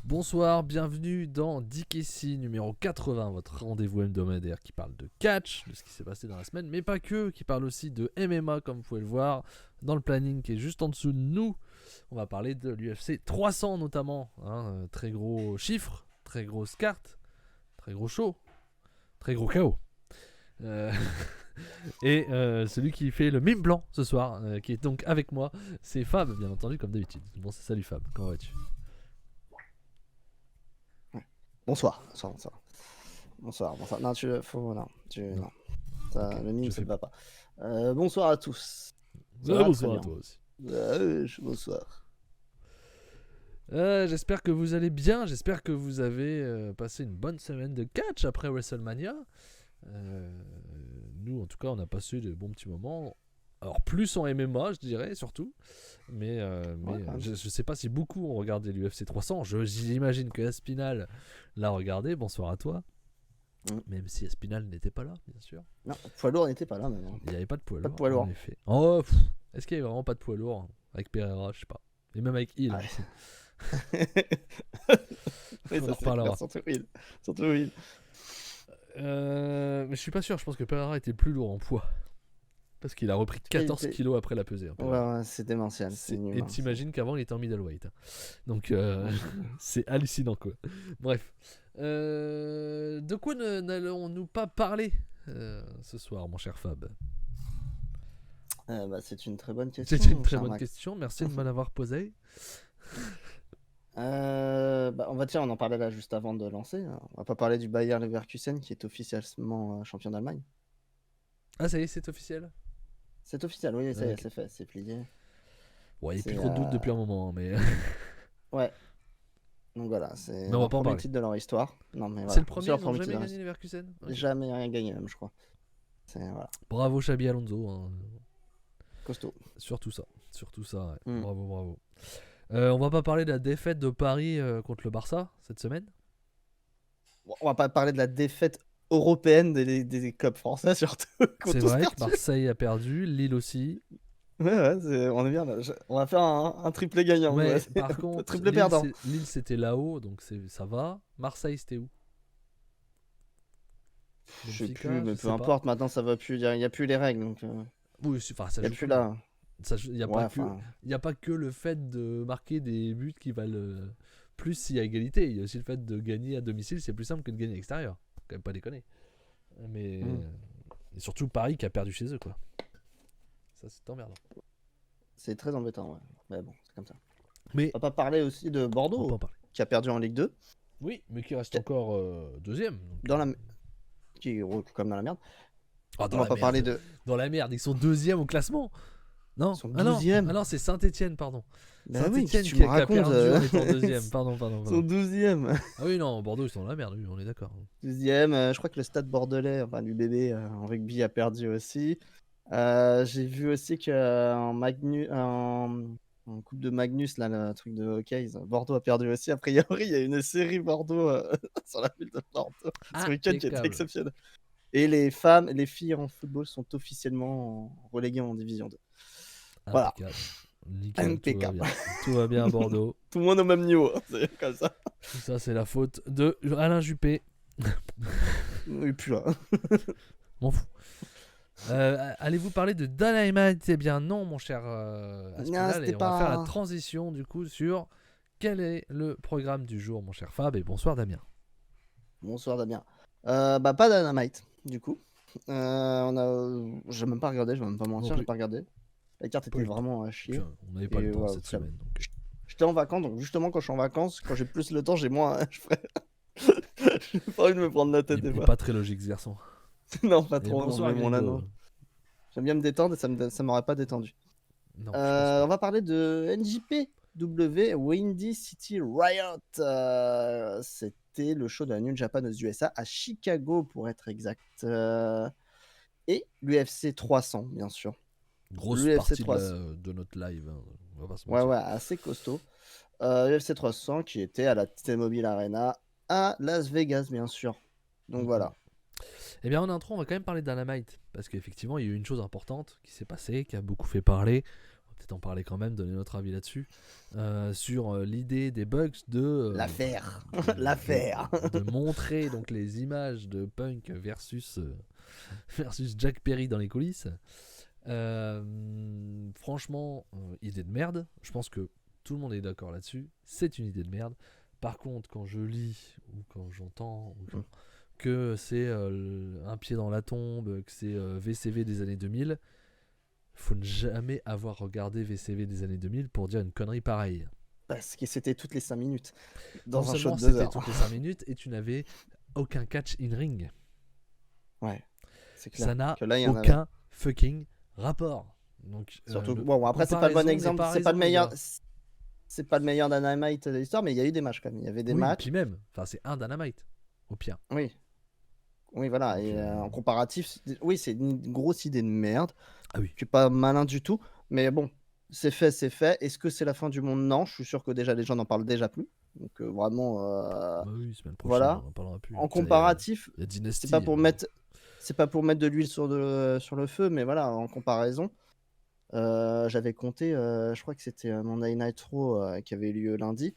Bonsoir, bienvenue dans DKC numéro 80, votre rendez-vous hebdomadaire qui parle de catch, de ce qui s'est passé dans la semaine, mais pas que, qui parle aussi de MMA comme vous pouvez le voir dans le planning qui est juste en dessous de nous. On va parler de l'UFC 300 notamment, très gros chiffres, très grosse carte, très gros show, très gros chaos. Et celui qui fait le mime blanc ce soir, qui est donc avec moi, c'est Fab, bien entendu, comme d'habitude. Bon, salut Fab, comment vas-tu ? Bonsoir. Non, non. Ça, le mime, ça ne va pas. Bonsoir à tous. Bonsoir à toi aussi. Bonsoir. J'espère que vous allez bien. J'espère que vous avez passé une bonne semaine de catch après WrestleMania. Nous, en tout cas, on a passé de bons petits moments. Alors, plus en MMA, je dirais, surtout. Mais je sais pas si beaucoup ont regardé l'UFC 300. J'imagine que Aspinal l'a regardé. Bonsoir à toi. Même si Aspinal n'était pas là, bien sûr. Non, poids lourd n'était pas là, même. Il n'y avait pas de poids lourd. Pas de poids lourd. En effet. Oh, est-ce qu'il y avait vraiment pas de poids lourd avec Pereira, je sais pas. Et même avec Hill. Oui, on en reparlera. Surtout Hill. Mais je suis pas sûr. Je pense que Pereira était plus lourd en poids. Parce qu'il a repris 14 kilos après la pesée. Ouais, c'est démentiel. Et t'imagines qu'avant il était en middleweight. Donc c'est hallucinant quoi. Bref. De quoi n'allons-nous pas parler ce soir, mon cher Fab ? C'est une très bonne question. C'est une très bonne question. Merci de me l'avoir posée. On en parlait là juste avant de lancer. On va pas parler du Bayer Leverkusen qui est officiellement champion d'Allemagne. Ah, ça y est, c'est officiel ? C'est officiel, oui, ça y est, c'est fait, c'est plié. Ouais, il n'y a plus trop de doutes depuis un moment, mais. Ouais. Donc voilà, c'est le premier titre de leur histoire. Non, mais voilà. C'est le premier, ils n'ont jamais gagné les Leverkusen ? Okay. Jamais rien gagné, même, je crois. Voilà. Bravo, Xabi Alonso. Costaud. Surtout ça, ouais. Bravo. On va pas parler de la défaite de Paris contre le Barça cette semaine ? On va pas parler de la défaite européenne des clubs français, surtout. C'est vrai que Marseille a perdu, Lille aussi. Ouais, on est bien là. On va faire un triplé gagnant. Ouais, par contre, triplé perdant. Lille c'était là-haut, donc ça va. Marseille c'était où ? Je sais plus, mais peu importe. Maintenant, ça va plus. Il n'y a plus les règles. Donc, oui, ça joue plus là. Il n'y a pas que le fait de marquer des buts qui valent plus s'il y a égalité. Il y a aussi le fait de gagner à domicile, c'est plus simple que de gagner à l'extérieur. Faut quand même pas déconner. Mais et surtout Paris qui a perdu chez eux, quoi. Ça, c'est emmerdant. C'est très embêtant, ouais. Mais bon, c'est comme ça. Mais on va pas parler aussi de Bordeaux, qui a perdu en Ligue 2. Oui, mais qui reste encore deuxième. Donc, qui roule comme dans la merde. On va pas parler de... Dans la merde, ils sont deuxième au classement. Non, ils sont 12e. Ah non, c'est Saint-Etienne, pardon. Bah Saint-Etienne qui a perdu en étant deuxième. Pardon. Ils sont 12e. Ah oui, non, Bordeaux, ils sont dans la merde, oui, on est d'accord. 12e, je crois que le Stade Bordelais, enfin l'UBB en rugby a perdu aussi. J'ai vu aussi qu'en Coupe de Magnus, là, le truc de hockey, Bordeaux a perdu aussi. A priori, il y a une série Bordeaux sur la ville de Bordeaux ce week-end qui est exceptionnel. Et les filles en football sont officiellement reléguées en Division 2. Voilà. Nickel. Impeccable. Tout va bien à Bordeaux. Tout le monde au même niveau, c'est comme ça. Tout ça, c'est la faute de Alain Juppé. Et puis là. M'en fous. Allez-vous parler de Dynamite ? Eh bien non, mon cher Aspinal, et on va faire la transition du coup sur quel est le programme du jour, mon cher Fab, et bonsoir Damien. Bonsoir Damien. Pas Dynamite, du coup. J'ai même pas regardé, je vais même pas mentir, j'ai pas regardé. La carte était vraiment à chier. On n'avait pas le temps cette semaine. Donc... J'étais en vacances, donc justement quand je suis en vacances, quand j'ai plus le temps, j'ai moins. J'ai pas envie de me prendre la tête. Il est pas très logique ce garçon. Non, pas trop. Bonsoir, mon anneau. J'aime bien me détendre et ça m'aurait pas détendu. Non, on va parler de NJPW Windy City Riot. C'était le show de la New Japan aux USA à Chicago pour être exact. Et l'UFC 300, bien sûr. Grosse partie de notre live. On va pas se mentir. Ouais, assez costaud. l'UFC 300 qui était à la T-Mobile Arena à Las Vegas, bien sûr. Donc voilà. Eh bien, en intro, on va quand même parler de Dynamite. Parce qu'effectivement, il y a eu une chose importante qui s'est passée, qui a beaucoup fait parler. On va peut-être en parler quand même, donner notre avis là-dessus, sur l'idée des bugs L'affaire. de montrer donc les images de Punk versus Jack Perry dans les coulisses. Franchement, idée de merde. Je pense que tout le monde est d'accord là-dessus. C'est une idée de merde. Par contre, quand je lis ou quand j'entends que c'est un pied dans la tombe, que c'est VCV des années 2000, faut ne jamais avoir regardé VCV des années 2000 pour dire une connerie pareille. Parce que c'était toutes les 5 minutes. Non Dans un show seulement de 2 c'était heures. toutes les 5 minutes et tu n'avais aucun catch in ring. Ouais, c'est clair. Ça n'a Que là, il y en avait. aucun fucking rapport. Donc, Surtout, bon, après, c'est pas le bon exemple. C'est pas le meilleur. C'est pas le meilleur Dynamite de l'histoire, mais il y a eu des matchs quand même. Il y avait des matchs. Puis même, enfin, c'est un Dynamite, au pire. Oui. Oui, voilà. Donc, et en comparatif, oui, c'est une grosse idée de merde. Ah oui. Qui est pas malin du tout. Mais bon, c'est fait, c'est fait. Est-ce que c'est la fin du monde? Non. Je suis sûr que déjà les gens n'en parlent déjà plus. Donc vraiment. Bah oui, semaine prochaine, voilà. on en parlera plus. En comparatif, il y a Dynasty, c'est pas pour mettre. C'est pas pour mettre de l'huile sur le feu, mais voilà, en comparaison, j'avais compté, je crois que c'était Monday Night Raw qui avait lieu lundi.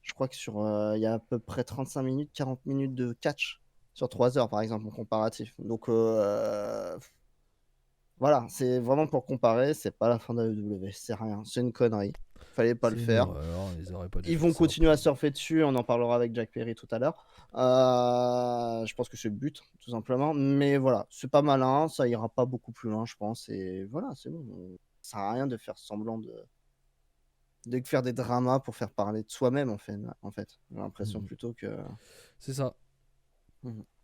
Je crois que sur il y a à peu près 35 minutes, 40 minutes de catch sur 3 heures, par exemple, en comparatif. Donc voilà, c'est vraiment pour comparer, c'est pas la fin de la WWE, c'est rien, c'est une connerie. Fallait pas le faire. Ils vont continuer à surfer dessus, on en parlera avec Jack Perry tout à l'heure. Je pense que c'est le but, tout simplement. Mais voilà, c'est pas malin, ça ira pas beaucoup plus loin, je pense. Et voilà, c'est bon. Ça sert à rien de faire semblant de faire des dramas pour faire parler de soi-même, en fait. J'ai l'impression plutôt que... C'est ça.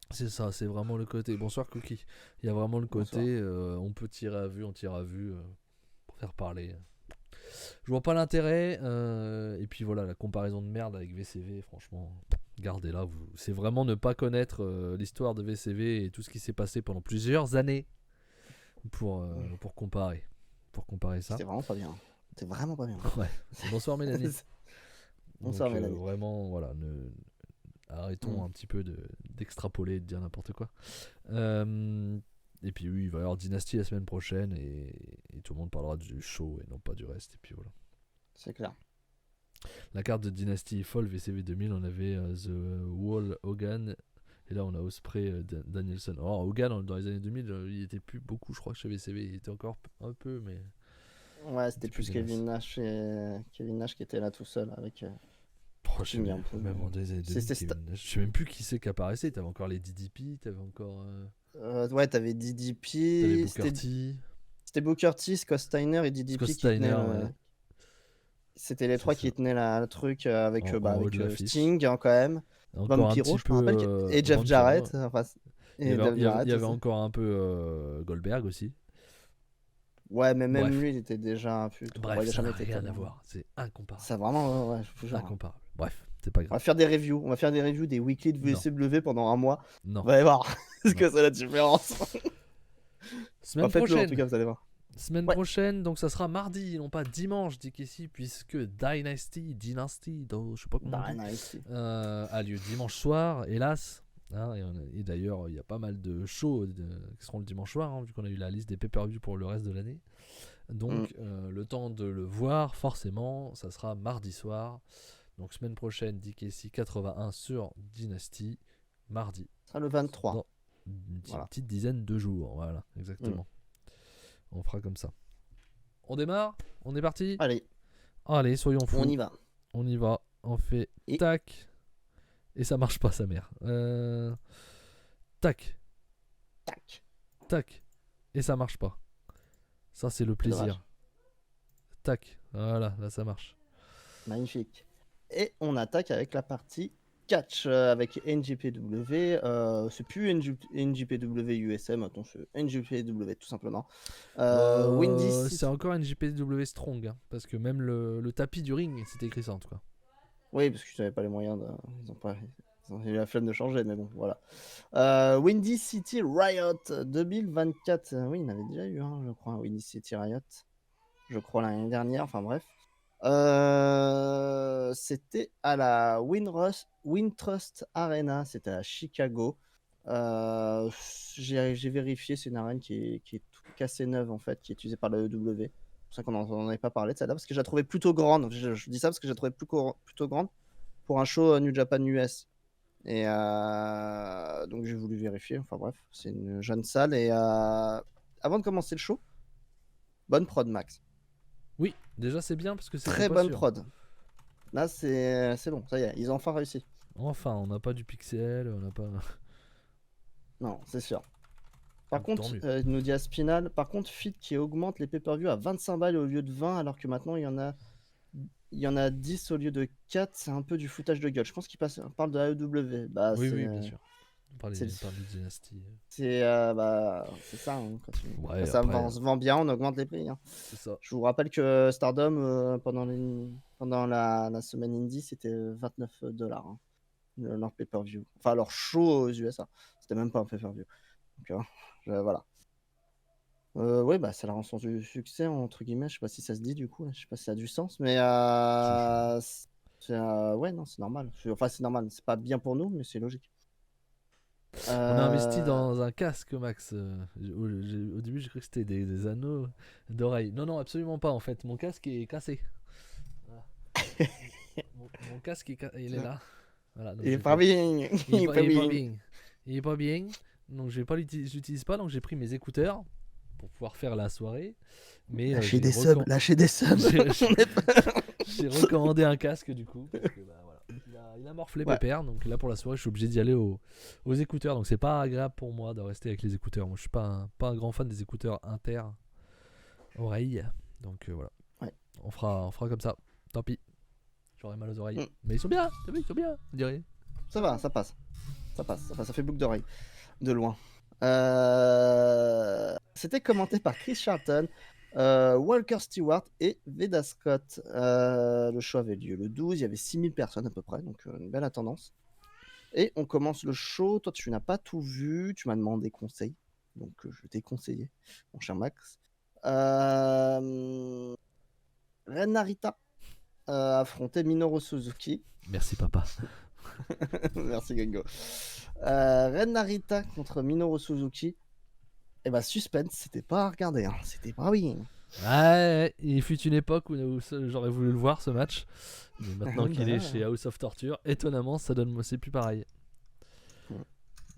C'est ça, c'est vraiment le côté. Bonsoir Cookie. Il y a vraiment le côté, on peut tirer à vue, pour faire parler. Je vois pas l'intérêt. Et puis voilà, la comparaison de merde avec VCV, franchement, gardez-la. C'est vraiment ne pas connaître l'histoire de VCV et tout ce qui s'est passé pendant plusieurs années pour comparer. Pour comparer ça. C'était vraiment pas bien. C'était vraiment pas bien. Ouais. Bonsoir Mélanie. Bonsoir Mélanie. Vraiment, voilà. Arrêtons un petit peu d'extrapoler et de dire n'importe quoi. Et puis oui, il va y avoir Dynasty la semaine prochaine et tout le monde parlera du show et non pas du reste. Et puis voilà. C'est clair. La carte de Dynasty est folle. VCV 2000, on avait The Wall Hogan et là on a Ospreay Danielson. Alors Hogan dans les années 2000, il était plus beaucoup, je crois, chez VCV. Il était encore un peu, mais... Ouais, c'était plus Kevin Nash qui était là tout seul avec... même en des années 2000, je sais même plus qui c'est qui apparaissait. T'avais encore les DDP, t'avais encore... ouais, t'avais DDP, t'avais Booker T. C'était Booker T, Scott Steiner et DDP qui tenaient... Ouais. C'était les trois qui tenaient le truc avec Sting quand même. Vampiro, je me rappelle. Et Jeff Jarrett. Il y avait encore un peu Goldberg aussi. Ouais, mais même lui, il était déjà un peu... Bref, ça n'a rien à voir. C'est incomparable. C'est vraiment... Ouais, je incomparable. Bref, c'est pas grave. On va faire des reviews. On va faire des reviews des weekly de VCW pendant un mois. Non. On va voir ce que c'est la différence. Semaine prochaine. En tout cas, vous allez voir. Semaine prochaine, donc ça sera mardi, non pas dimanche, Dickie, puisque Dynasty, je sais pas comment a lieu dimanche soir, hélas. Hein, et d'ailleurs, il y a pas mal de shows qui seront le dimanche soir, hein, vu qu'on a eu la liste des pay-per-view pour le reste de l'année. Donc, le temps de le voir, forcément, ça sera mardi soir. Donc, semaine prochaine, DKC 81 sur Dynasty, mardi. Ça sera le 23. Dans une petite dizaine de jours, voilà, exactement. On fera comme ça. On démarre? On est parti? Allez, soyons fous. On y va. On fait tac. Et ça marche pas, sa mère. Tac. Et ça marche pas. Ça, c'est le plaisir. Tac. Voilà, là, ça marche. Magnifique. Et on attaque avec la partie catch avec NJPW. C'est plus NJPW USM, attends, c'est NJPW tout simplement. C'est encore NJPW Strong, hein, parce que même le tapis du ring, c'était écrit ça en tout cas. Oui, parce qu'ils n'avaient pas les moyens ils ont eu la flemme de changer, mais bon, voilà. Windy City Riot 2024. Oui, il y en avait déjà eu, hein, je crois, Windy City Riot. Je crois l'année dernière, enfin bref. C'était à la Wintrust Arena, c'était à Chicago. J'ai vérifié, c'est une arène qui est tout cassée neuve en fait, qui est utilisée par la EW. pour ça qu'on n'en avait pas parlé de celle-là, parce que je la trouvais plutôt grande. Je dis ça parce que je la trouvais plutôt grande pour un show New Japan US. Et donc j'ai voulu vérifier. Enfin bref, c'est une jeune salle. Et avant de commencer le show, bonne prod, Max. Oui, déjà c'est bien parce que c'est Très bonne prod. Là, c'est bon, ça y est, ils ont enfin réussi. Enfin, on n'a pas du pixel, on n'a pas. Non, c'est sûr. Par Donc, contre, tant mieux. il nous dit à Spinal, par contre, Fit qui augmente les pay-per-view à 25 balles au lieu de 20, alors que maintenant il y en a 10 au lieu de 4, c'est un peu du foutage de gueule. Je pense qu'il parle de AEW. Bah, Oui, bien sûr. On parle c'est de dynastie. c'est ça. Hein, Ouais, quand ça après, se vend bien, on augmente les prix. Hein. c'est ça. Je vous rappelle que Stardom, pendant la semaine indie, c'était $29, hein, leur pay-per-view. Enfin, leur show aux USA. C'était même pas un pay-per-view. Donc, voilà. Ouais, bah, ça leur rend son succès, entre guillemets. Je sais pas si ça se dit du coup. Je sais pas si ça a du sens. Mais ouais, non, c'est normal. Enfin, c'est normal. C'est pas bien pour nous, mais c'est logique. On a investi dans un casque, Max. Au début, j'ai cru que c'était des anneaux d'oreilles. Non, absolument pas. En fait, mon casque est cassé. Voilà. mon casque il est là. Voilà, donc il est pas bien. Il est pas bien. Il est pas bien. Donc je l'utilise pas. Donc j'ai pris mes écouteurs pour pouvoir faire la soirée. Mais lâchez des subs. J'ai recommandé un casque du coup. Parce que, voilà. Il a morflé pépère. Donc là pour la soirée, je suis obligé d'y aller aux écouteurs. Donc c'est pas agréable pour moi de rester avec les écouteurs. Moi je suis pas un grand fan des écouteurs inter-oreilles. Donc voilà. Ouais. On fera comme ça. Tant pis. J'aurais mal aux oreilles. Mais ils sont bien. Ils sont bien, on dirait. Ça va, ça passe. Ça fait boucle d'oreille. De loin. C'était commenté par Chris Charlton, Walker Stewart et Veda Scott. Le show avait lieu le 12, il y avait 6000 personnes à peu près, donc une belle attendance. Et on commence le show. Toi, tu n'as pas tout vu, tu m'as demandé conseil, donc je t'ai conseillé, mon cher Max. Ren Narita affrontait Minoru Suzuki. Merci papa. Merci Gengo. Ren Narita contre Minoru Suzuki. Et bah suspense, c'était pas à regarder, hein. C'était pas oui. Ouais, il fut une époque où j'aurais voulu le voir ce match. Mais maintenant qu'il est chez House of Torture, étonnamment, c'est plus pareil.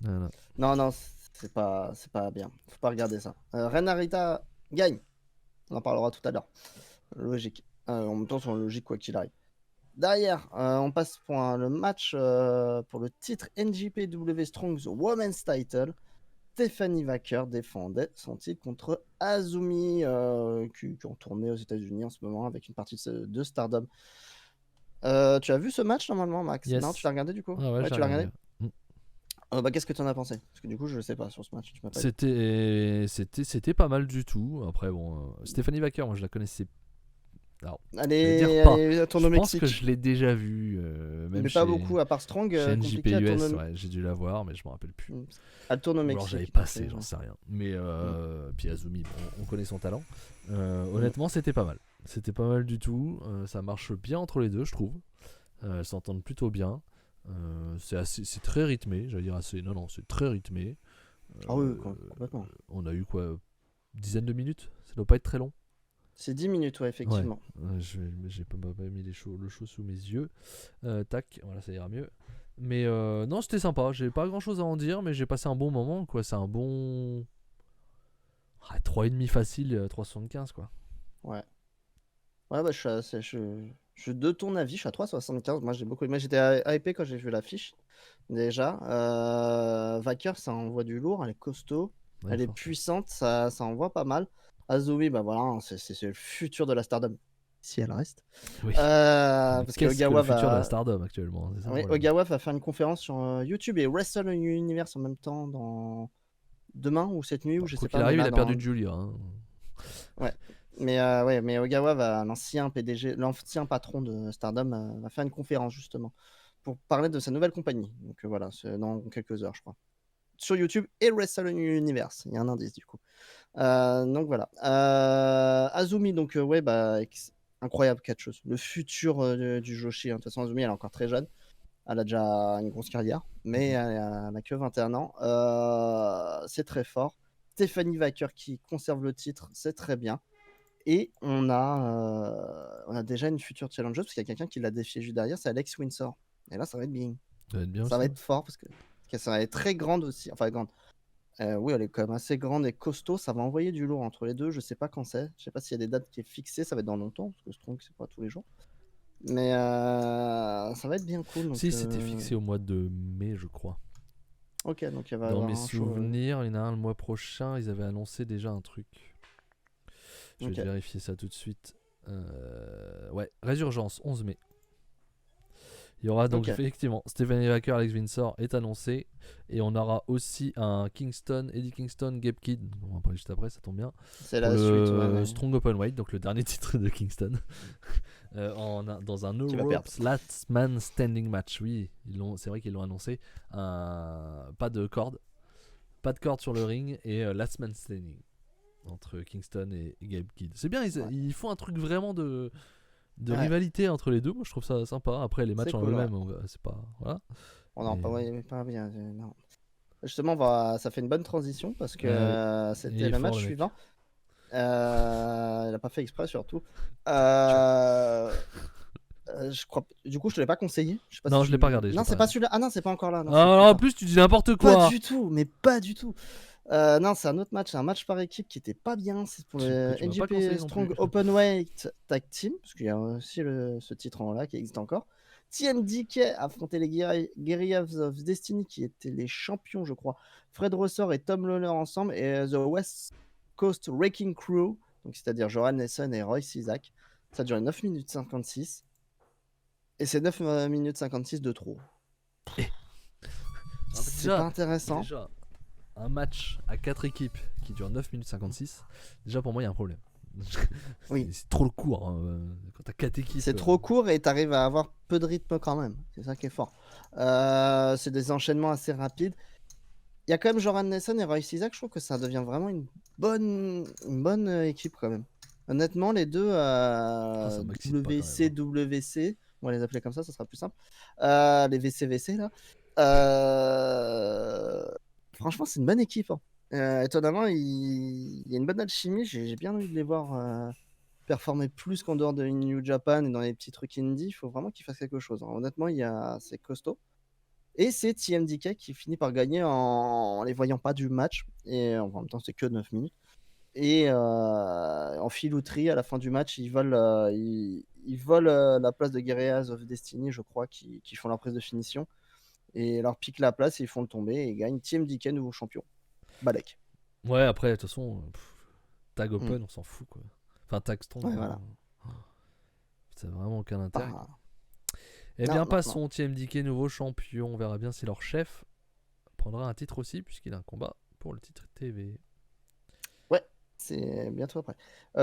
Voilà. Non, c'est pas bien. Faut pas regarder ça. Ren Narita gagne. On en parlera tout à l'heure. Logique. En même temps, c'est logique quoi qu'il arrive. Derrière, on passe pour le match pour le titre NJPW Strong's Women's Title. Stephanie Vaquer défendait son titre contre Azumi, qui en tournée aux États-Unis en ce moment avec une partie de Stardom. Tu as vu ce match normalement, Max? Yes. Non, tu l'as regardé du coup? Ouais, tu l'as regardé. Qu'est-ce que tu en as pensé? Parce que du coup, je sais pas sur ce match. C'était pas mal du tout. Après, bon, Stephanie Vaquer, moi je la connaissais. Alors, allez, tourne au je pense Mexique. que je l'ai déjà vu. Même mais pas beaucoup, à part Strong. Chez NJPUS, ouais, j'ai dû la voir, mais je me rappelle plus. Elle tourne au Mexique. Alors j'avais passé, j'en sais rien. Mais puis Azumi, bon, on connaît son talent. Honnêtement, c'était pas mal. C'était pas mal du tout. Ça marche bien entre les deux, je trouve. Elles s'entendent plutôt bien. C'est très rythmé, j'allais dire assez. Non, c'est très rythmé. Ah oui, complètement. On a eu quoi, dizaine de minutes? Ça doit pas être très long. C'est 10 minutes, ouais, effectivement. Ouais. J'ai pas mis le show sous mes yeux. Tac, voilà, ça ira mieux. Mais non, c'était sympa. J'ai pas grand chose à en dire, mais j'ai passé un bon moment, quoi. C'est un bon 3,5 facile, 3,75 quoi. Ouais. Ouais, bah je suis de ton avis, je suis à 3,75. Moi, j'ai beaucoup aimé. J'étais hypé quand j'ai vu l'affiche. Déjà, Vaquer, ça envoie du lourd, elle est costaud, Ouais, elle est puissante, ça envoie pas mal. Azumi, bah voilà, c'est le futur de la Stardom, si elle reste. Oui. Parce que Ogawa le futur de la Stardom actuellement. C'est ça, oui, Ogawa va faire une conférence sur YouTube et Wrestle Universe en même temps demain ou cette nuit, ou je sais pas. Quoi qu'il arrive, il a perdu Julia. Hein. Ouais. Mais Ogawa l'ancien PDG, l'ancien patron de Stardom, va faire une conférence justement pour parler de sa nouvelle compagnie. Donc voilà, c'est dans quelques heures, je crois. Sur YouTube et Wrestle Universe. Il y a un indice du coup. Donc voilà. Azumi, donc incroyable catcheuse. Le futur du Joshi. Hein. De toute façon, Azumi, elle est encore très jeune. Elle a déjà une grosse carrière, mais elle n'a que 21 ans. C'est très fort. Stephanie Vaquer qui conserve le titre, c'est très bien. Et on a déjà une future challengeuse, parce qu'il y a quelqu'un qui l'a défié juste derrière, c'est Alex Windsor. Et là, ça va être bien. Ça va être bien Ça aussi. va être fort, parce que ça va être très grande aussi. Enfin, grande. Oui, elle est quand même assez grande et costaud. Ça va envoyer du lourd entre les deux. Je sais pas quand c'est. Je sais pas s'il y a des dates qui est fixées. Ça va être dans longtemps, parce que Strong, c'est pas tous les jours. Mais ça va être bien cool. Donc, Si, c'était fixé au mois de mai, je crois. Ok, donc il va y Dans avoir mes un show. souvenirs, il y en a un le mois prochain. Ils avaient annoncé déjà un truc. Je vais Ok. vérifier ça tout de suite. Ouais, Résurgence, 11 mai. Il y aura donc Ok. effectivement Stephen Wacker, Alex Windsor est annoncé. Et on aura aussi un Eddie Kingston, Gabe Kidd. On va en parler juste après, ça tombe bien. C'est Pour la le suite. Ouais. Strong Open Weight, donc le dernier titre de Kingston. Dans un No Qui va Ropes Last Man Standing Match. Oui, c'est vrai qu'ils l'ont annoncé. Pas de corde sur le ring et Last Man Standing entre Kingston et Gabe Kidd. C'est bien, ils font un truc vraiment de rivalité entre les deux. Moi, je trouve ça sympa. Après, les matchs en cool, eux-mêmes, c'est pas. Voilà. On en pas bien. Non. Justement, ça fait une bonne transition, parce que c'était le match suivant. Il a pas fait exprès, surtout. Je crois. Du coup, je te l'ai pas conseillé. Je sais pas Non, si je l'ai pas regardé. Non, c'est pas celui-là. Ah non, c'est pas encore là. Non, en plus, tu dis n'importe quoi. Pas du tout, mais pas du tout. Non, c'est un autre match. C'est un match par équipe qui était pas bien. C'est pour le NJP Strong Openweight Tag Team, parce qu'il y a aussi ce titre-là qui existe encore. TMDK affrontait les Guerrillas of Destiny, qui étaient les champions, je crois. Fred Ressort et Tom Lawler ensemble, et The West Coast Wrecking Crew, donc c'est-à-dire Joran Nelson et Royce Isaac. Ça a duré 9 minutes 56. Et c'est 9 minutes 56 de trop. C'est pas intéressant. Déjà, un match à 4 équipes qui dure 9 minutes 56, déjà pour moi, il y a un problème. Oui. C'est trop court. Hein. Quand t'as 4 équipes. C'est trop court et t'arrives à avoir peu de rythme quand même. C'est ça qui est fort. C'est des enchaînements assez rapides. Il y a quand même Joran Nelson et Royce Isaac. Je trouve que ça devient vraiment une bonne équipe quand même. Honnêtement, les deux WC, on va les appeler comme ça sera plus simple. Les VCVC là. Franchement, c'est une bonne équipe. Hein. Étonnamment, il y a une bonne alchimie. J'ai bien envie de les voir performer plus qu'en dehors de New Japan et dans les petits trucs indie. Il faut vraiment qu'ils fassent quelque chose. Hein. Honnêtement, c'est costaud. Et c'est TMDK qui finit par gagner en les voyant pas du match. Et en même temps, c'est que 9 minutes. Et en filouterie, à la fin du match, ils volent la place de Guerrillas of Destiny, je crois, qui font leur prise de finition. Et leur piquent la place et ils font le tomber et gagnent TMDK, nouveau champion. Balek. Ouais, après, de toute façon, Tag Open, on s'en fout, quoi. Enfin, Tag Strong. Ouais, voilà. Ça n'a vraiment aucun intérêt. Eh bien, passons. TMDK, nouveau champion. On verra bien si leur chef prendra un titre aussi, puisqu'il a un combat pour le titre TV. Ouais, c'est bientôt après.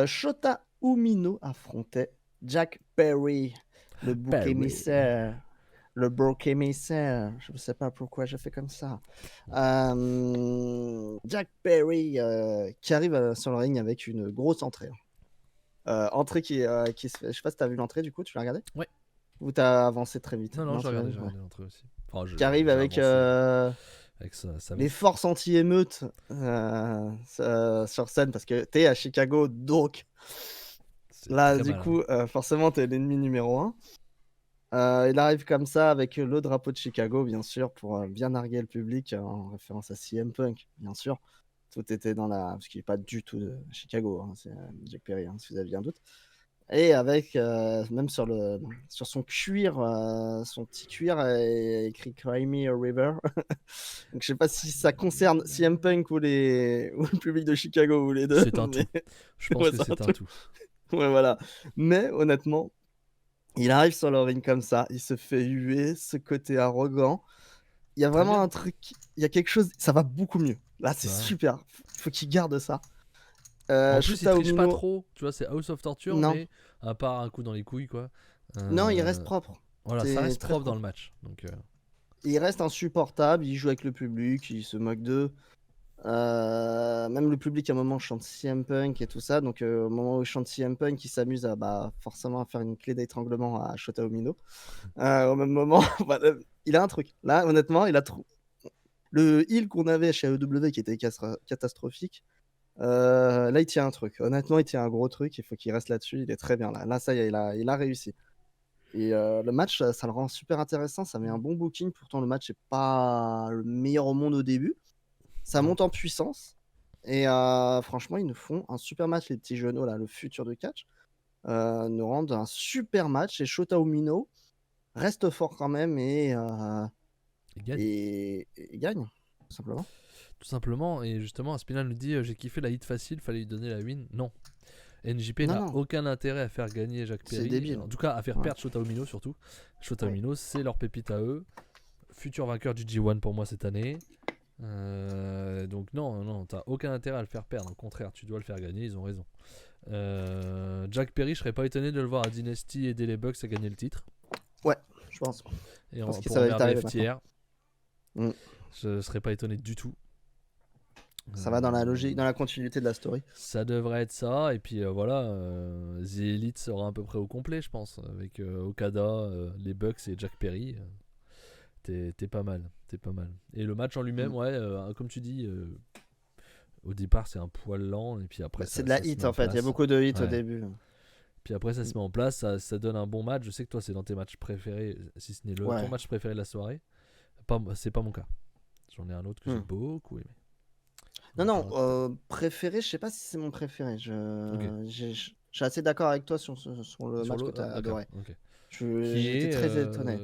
Shota Umino affrontait Jack Perry, le bouc émissaire. Le bouc émissaire. Je ne sais pas pourquoi j'ai fait comme ça. Jack Perry qui arrive sur le ring avec une grosse entrée. Entrée qui se fait. Je sais pas si tu as vu l'entrée, du coup, tu l'as regardé? Ouais. Ou tu as avancé très vite? Non, j'ai regardé l'entrée aussi. Enfin, qui arrive avec les forces anti-émeutes sur scène, parce que t'es à Chicago, donc là, du coup, forcément, t'es l'ennemi numéro 1. Il arrive comme ça avec le drapeau de Chicago, bien sûr, pour bien narguer le public, en référence à CM Punk, bien sûr. Tout était dans la... Parce qu'il n'est pas du tout de Chicago, hein, c'est Jack Perry, hein, si vous aviez un doute. Et avec, même sur son cuir, son petit cuir, écrit Cry Me a River. Donc je sais pas si ça concerne CM Punk ou le public de Chicago ou les deux. C'est un tout. Je pense que c'est un tout. Ouais, voilà. Mais honnêtement, il arrive sur le ring comme ça, il se fait huer, ce côté arrogant. Il y a vraiment un truc, il y a quelque chose, ça va beaucoup mieux. Là, c'est super. Faut qu'il garde ça. En plus, il triche pas trop, tu vois, c'est House of Torture, mais à part un coup dans les couilles, quoi. Non, il reste propre. Voilà, ça reste propre dans le match. Donc, il reste insupportable, il joue avec le public, il se moque d'eux. Même le public à un moment chante CM Punk et tout ça, donc au moment où il chante CM Punk, il s'amuse à forcément à faire une clé d'étranglement à Shota Umino. Au même moment, il a un truc. Là, honnêtement, il a le heal qu'on avait chez AEW qui était catastrophique. Là, il tient un truc. Honnêtement, il tient un gros truc. Il faut qu'il reste là-dessus. Il est très bien là. Là, ça y est, il a réussi. Et le match, ça le rend super intéressant. Ça met un bon booking. Pourtant, le match n'est pas le meilleur au monde au début. Ça monte en puissance. Et franchement, ils nous font un super match, les petits genoux, là, le futur de catch. Nous rendent un super match. Et Shota Umino reste fort quand même et gagne, tout simplement. Tout simplement, et justement, Aspinal nous dit j'ai kiffé la hit facile, fallait lui donner la win. Non. NJP n'a aucun intérêt à faire gagner Jacques Perry. C'est débile. En tout cas, à faire perdre Shota Umino surtout. Shota Umino, c'est leur pépite à eux. Futur vainqueur du G1 pour moi cette année. Donc non, t'as aucun intérêt à le faire perdre. Au contraire, tu dois le faire gagner, ils ont raison. Jack Perry, je serais pas étonné de le voir à Dynasty aider les Bucks à gagner le titre. Ouais, je pense. Et pour emmerder FTR. Je serais pas étonné du tout. Ça va dans la logique, dans la continuité de la story. Ça devrait être ça. Et puis voilà, The Elite sera à peu près au complet, je pense. Avec Okada, les Bucks et Jack Perry. T'es pas mal. Et le match en lui-même, comme tu dis, au départ c'est un poil lent. Et puis après, c'est de la hit en fait. Il y a beaucoup de hits au début. Puis après, ça se met en place. Ça donne un bon match. Je sais que toi, c'est dans tes matchs préférés, si ce n'est ton match préféré de la soirée. C'est pas mon cas. J'en ai un autre que j'ai beaucoup aimé. Non, préféré, je sais pas si c'est mon préféré. Je suis assez d'accord avec toi sur le match que tu as adoré. J'étais très étonné.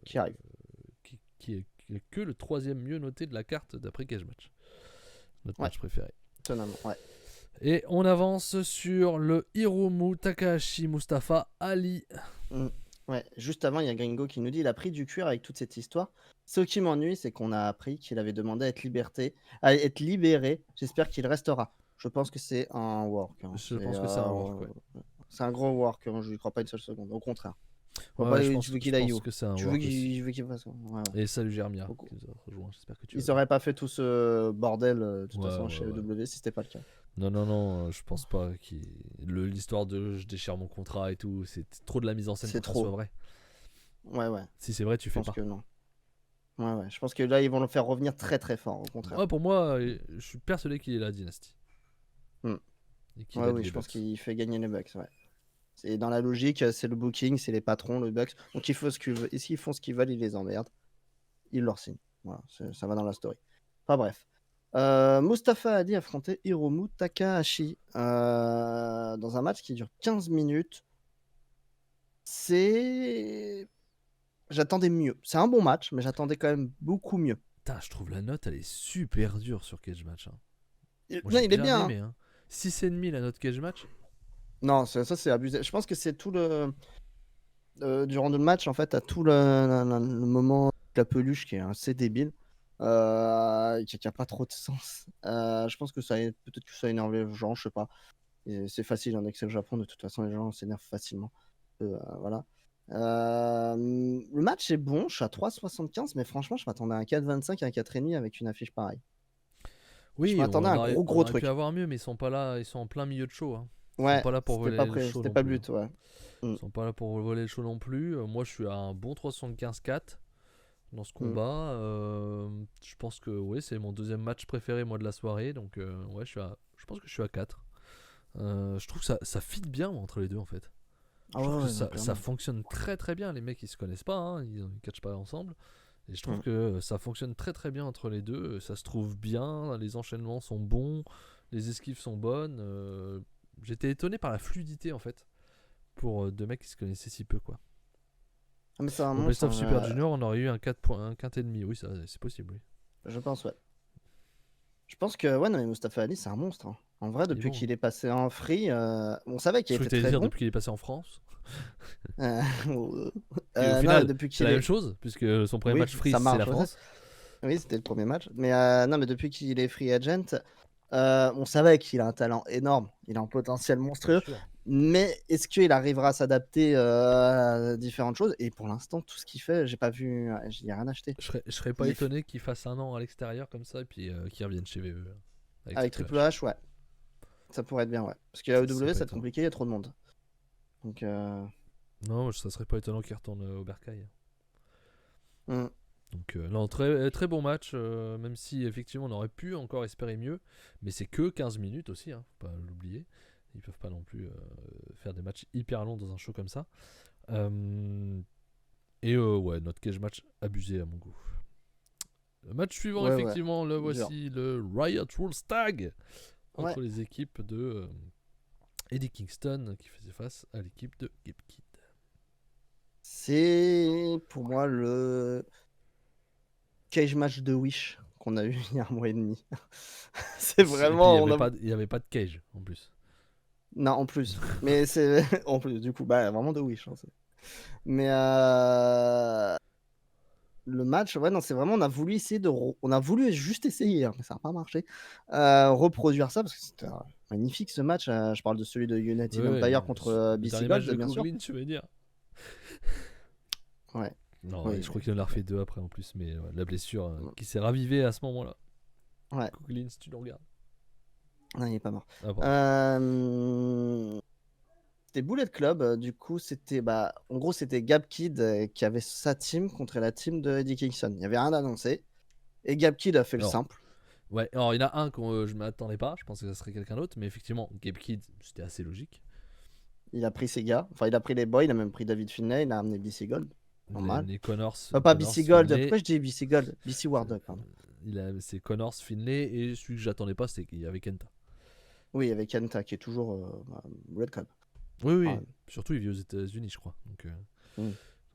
Qui arrive. Qui est que le 3e mieux noté de la carte d'après Cage Match. Notre match préféré. Étonnamment, Et on avance sur le Hiromu Takahashi Mustafa Ali. Ouais, juste avant, il y a Gringo qui nous dit il a pris du cuir avec toute cette histoire. Ce qui m'ennuie, c'est qu'on a appris qu'il avait demandé à être libéré. J'espère qu'il restera. Je pense que c'est un work. Je pense que c'est un work, C'est un gros work. Je lui crois pas une seule seconde. Au contraire. Je veux qu'il aille où. Je veux qu'il fasse. Et salut Jermia. J'espère que tu. Ils auraient pas fait tout ce bordel de toute façon chez EW si c'était pas le cas. Non, je pense pas. L'histoire de je déchire mon contrat et tout, c'est trop de la mise en scène pour que ce soit vrai. Ouais. Si c'est vrai, tu fais pas. Je pense que non. Ouais. Je pense que là, ils vont le faire revenir très très fort, au contraire. Ouais, pour moi, je suis persuadé qu'il est la dynastie. Oui, je pense qu'il fait gagner les Bucks, C'est dans la logique, c'est le booking, c'est les patrons, le Bucks. Donc ils font ce qu'ils veulent. Et s'ils font ce qu'ils veulent, ils les emmerdent. Ils leur signent. Voilà, ça va dans la story. Enfin bref. Mustafa Ali affrontait Hiromu Takahashi dans un match qui dure 15 minutes. J'attendais mieux. C'est un bon match, mais j'attendais quand même beaucoup mieux. Putain, je trouve la note, elle est super dure sur Cage Match. Moi, il est bien. Aimé, 6,5 la note Cage Match. Non, ça c'est abusé. Je pense que c'est tout le... durant le match, en fait, à tout le moment de la peluche qui est assez débile. Qui a pas trop de sens. Je pense que peut-être que ça a énervé les gens, je sais pas. C'est facile, c'est le Japon, de toute façon les gens s'énervent facilement. Voilà. Le match est bon, je suis à 3,75, mais franchement je m'attendais à un 4,25 et un 4,5 avec une affiche pareille. Oui, je m'attendais à un gros truc. On aurait pu avoir mieux, mais ils sont pas là, ils sont en plein milieu de show. Ils sont pas là pour voler le show. C'était pas le but, Ils sont pas là pour voler le show non plus. Moi je suis à un bon 3,75-4 dans ce combat. Je pense que c'est mon deuxième match préféré moi de la soirée, donc je pense que je suis à 4. Je trouve que ça fit bien entre les deux en fait. Je trouve que ça fonctionne très très bien. Les mecs ils se connaissent pas, ils catchent pas ensemble. Et je trouve que ça fonctionne très très bien entre les deux. Ça se trouve bien, les enchaînements sont bons, les esquives sont bonnes. J'étais étonné par la fluidité en fait pour deux mecs qui se connaissaient si peu quoi. Mais c'est un au Best of Super Junior, on aurait eu un 4,5. Oui, ça c'est possible, oui. Je pense, Je pense que non, mais Mustafa Ali c'est un monstre. En vrai, depuis qu'il est passé en free, on savait qu'il était très bon. Depuis qu'il est passé en France. Au final, depuis c'est la même chose, puisque son premier match free, c'est la France. Oui, c'était le premier match. Mais non, mais depuis qu'il est free agent, on savait qu'il a un talent énorme. Il a un potentiel monstrueux. Mais est-ce qu'il arrivera à s'adapter à différentes choses? Et pour l'instant, tout ce qu'il fait, j'ai rien acheté. Je serais pas étonné qu'il fasse un an à l'extérieur comme ça et puis qu'il revienne chez VE. Avec Triple H, ouais. Ça pourrait être bien, Parce que AEW, ça va être compliqué, il y a trop de monde. Donc. Non, ça serait pas étonnant qu'il retourne au Bercail. Donc Donc non, très, très bon match, même si effectivement on aurait pu encore espérer mieux, mais c'est que 15 minutes aussi, hein, faut pas l'oublier. Ils peuvent pas non plus faire des matchs hyper longs dans un show comme ça. Ouais, notre cage match abusé à mon goût. Le match suivant, Ouais, effectivement, le dur. voici, le Riot Rules Tag entre Ouais. les équipes de Eddie Kingston qui faisait face à l'équipe de Gabe Kidd. C'est pour moi le cage match de Wish qu'on a eu il y a un mois et demi. C'est Et puis vraiment. il n'y avait pas de cage en plus. Non, en plus. Mais c'est. En plus, du coup, bah, vraiment de Wish. Hein, mais le match, ouais, non, c'est vraiment. On a voulu essayer de. On a voulu juste essayer, hein, mais ça n'a pas marché. Reproduire ça parce que c'était magnifique ce match. Je parle de celui de United Empire contre BC dernier Gold, match de bien sûr. Coughlin, tu veux dire? Ouais. Non, Oui, je crois qu'il en a refait 2 après en plus, mais la blessure qui s'est ravivée à ce moment-là. Ouais. Coughlin, si tu le regardes. Non, il est pas mort. Ah, C'était Bullet Club, du coup, c'était en gros, c'était Gab Kidd qui avait sa team contre la team de Eddie Kingston. Il n'y avait rien d'annoncé. Et Gab Kidd a fait le simple. Ouais, alors il y en a un que je ne m'attendais pas, je pensais que ça serait quelqu'un d'autre, mais effectivement, Gabe Kidd, c'était assez logique. Il a pris ses gars, enfin, il a pris les boys, il a même pris David Finlay, il a amené BC Gold. Normal. Les Connors. Pas BC Gold, pourquoi je dis BC Gold? BC Wardock, pardon. C'est Connors, Finlay, et celui que j'attendais pas, c'était qu'il y avait Kenta. Oui, avec Kenta qui est toujours Bullet Club. Oui. Surtout il vit aux États-Unis, je crois. Donc,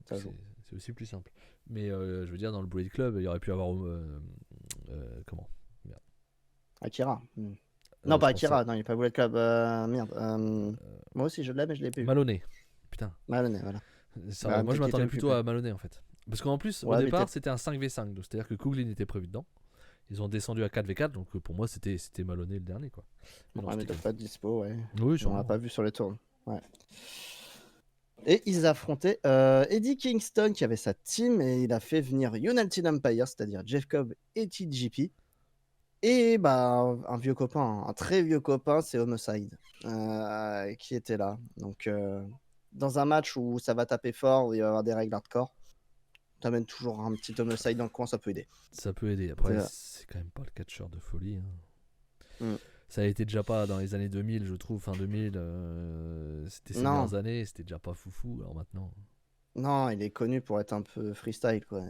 c'est aussi plus simple. Mais je veux dire, dans le Bullet Club, il y aurait pu avoir. Comment? Merde. Akira. Non, pas Akira, non, il n'est pas Bullet Club. Moi aussi, je l'ai, mais je l'ai pas eu. Maloney. Putain. Maloney, voilà. Moi, je m'attendais plutôt à Maloney en fait. Parce qu'en plus, au départ, c'était un 5v5. C'est-à-dire que Coughlin était prévu dedans. Ils ont descendu à 4v4, donc pour moi, c'était Maloney le dernier, quoi. Mais non, peut-être pas de dispo, ouais. Oui, on l'a pas vu sur les tours. Ouais. Et ils affrontaient Eddie Kingston qui avait sa team et il a fait venir United Empire, c'est-à-dire Jeff Cobb et TJP. Et un vieux copain, un très vieux copain, c'est Homicide qui était là. Donc dans un match où ça va taper fort, où il va y avoir des règles hardcore, t'amènes toujours un petit Homicide dans le coin, ça peut aider. Ça peut aider. Après, c'est quand même pas le catcheur de folie. Hein. Ça a été déjà pas dans les années 2000, je trouve, fin 2000. C'était ces dernières années, c'était déjà pas foufou. Alors maintenant. Non, il est connu pour être un peu freestyle, quoi.